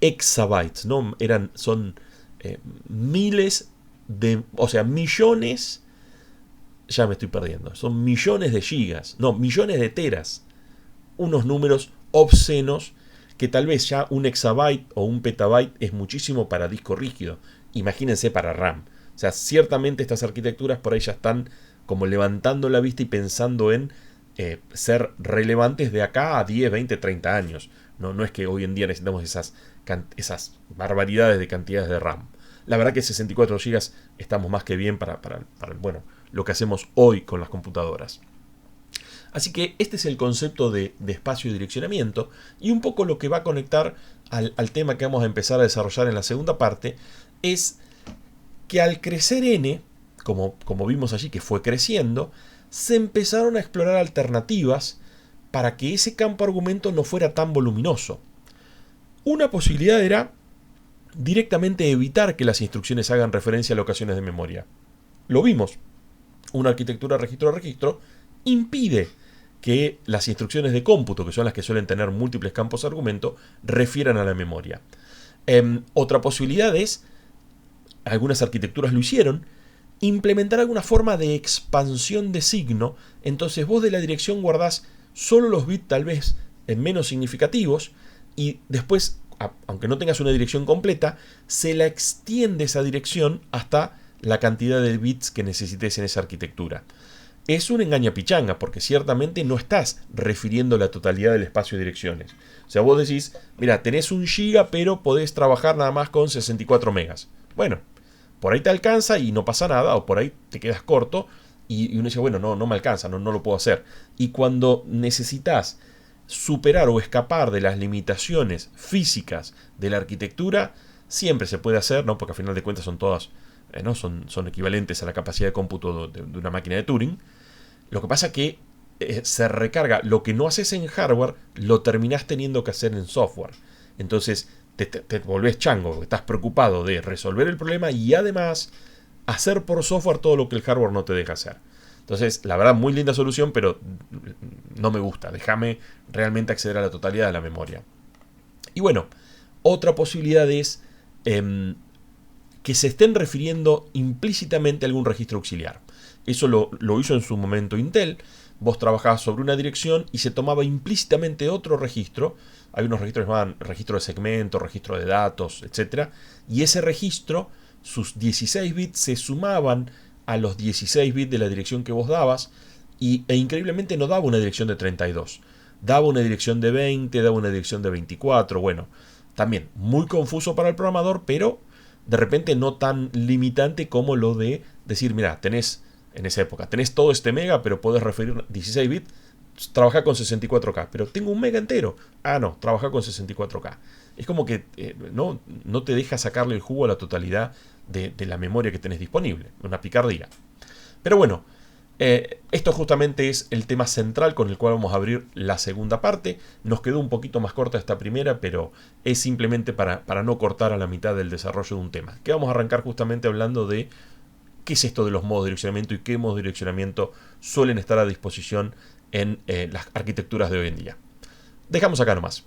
exabytes, ¿no? Son miles de, o sea, millones, ya me estoy perdiendo, son millones de gigas, no, millones de teras, unos números obscenos que tal vez ya un exabyte o un petabyte es muchísimo para disco rígido, imagínense para RAM. O sea, ciertamente estas arquitecturas por ahí ya están como levantando la vista y pensando en ser relevantes de acá a 10, 20, 30 años. No es que hoy en día necesitamos esas barbaridades de cantidades de RAM. La verdad que 64 GB estamos más que bien para bueno, lo que hacemos hoy con las computadoras. Así que este es el concepto de espacio y direccionamiento, y un poco lo que va a conectar al tema que vamos a empezar a desarrollar en la segunda parte es que al crecer n, como vimos allí que fue creciendo, se empezaron a explorar alternativas para que ese campo argumento no fuera tan voluminoso. Una posibilidad era directamente evitar que las instrucciones hagan referencia a locaciones de memoria. Lo vimos. Una arquitectura registro a registro impide que las instrucciones de cómputo, que son las que suelen tener múltiples campos de argumento, refieran a la memoria. Otra posibilidad es, algunas arquitecturas lo hicieron, implementar alguna forma de expansión de signo. Entonces vos de la dirección guardás solo los bits tal vez menos significativos, y después, aunque no tengas una dirección completa, se la extiende esa dirección hasta la cantidad de bits que necesites en esa arquitectura. Es un engañapichanga, porque ciertamente no estás refiriendo la totalidad del espacio de direcciones. O sea, vos decís, mira, tenés 1 giga, pero podés trabajar nada más con 64 megas. Bueno, por ahí te alcanza y no pasa nada, o por ahí te quedas corto, y uno dice, bueno, no me alcanza, no lo puedo hacer. Y cuando necesitas superar o escapar de las limitaciones físicas de la arquitectura, siempre se puede hacer, ¿no? Porque al final de cuentas son todas, ¿no? son equivalentes a la capacidad de cómputo de una máquina de Turing. Lo que pasa es que se recarga, lo que no haces en hardware, lo terminás teniendo que hacer en software. Entonces te volvés chango, estás preocupado de resolver el problema y además hacer por software todo lo que el hardware no te deja hacer. Entonces, la verdad, muy linda solución, pero no me gusta. Déjame realmente acceder a la totalidad de la memoria. Y bueno, otra posibilidad es que se estén refiriendo implícitamente a algún registro auxiliar. Eso lo hizo en su momento Intel. Vos trabajabas sobre una dirección y se tomaba implícitamente otro registro. Hay unos registros que se llaman registro de segmento, registro de datos, etc. Y ese registro, sus 16 bits se sumaban a los 16 bits de la dirección que vos dabas, e increíblemente no daba una dirección de 32. Daba una dirección de 20, daba una dirección de 24. Bueno, también muy confuso para el programador, pero de repente no tan limitante como lo de decir, mira, tenés en esa época, tenés todo este mega, pero podés referir 16 bits, trabaja con 64K, pero tengo un mega entero. Ah, no, trabaja con 64K. Es como que no te deja sacarle el jugo a la totalidad de la memoria que tenés disponible. Una picardía. Pero bueno, esto justamente es el tema central con el cual vamos a abrir la segunda parte. Nos quedó un poquito más corta esta primera, pero es simplemente para no cortar a la mitad del desarrollo de un tema. Que vamos a arrancar justamente hablando de qué es esto de los modos de direccionamiento y qué modos de direccionamiento suelen estar a disposición en las arquitecturas de hoy en día. Dejamos acá nomás.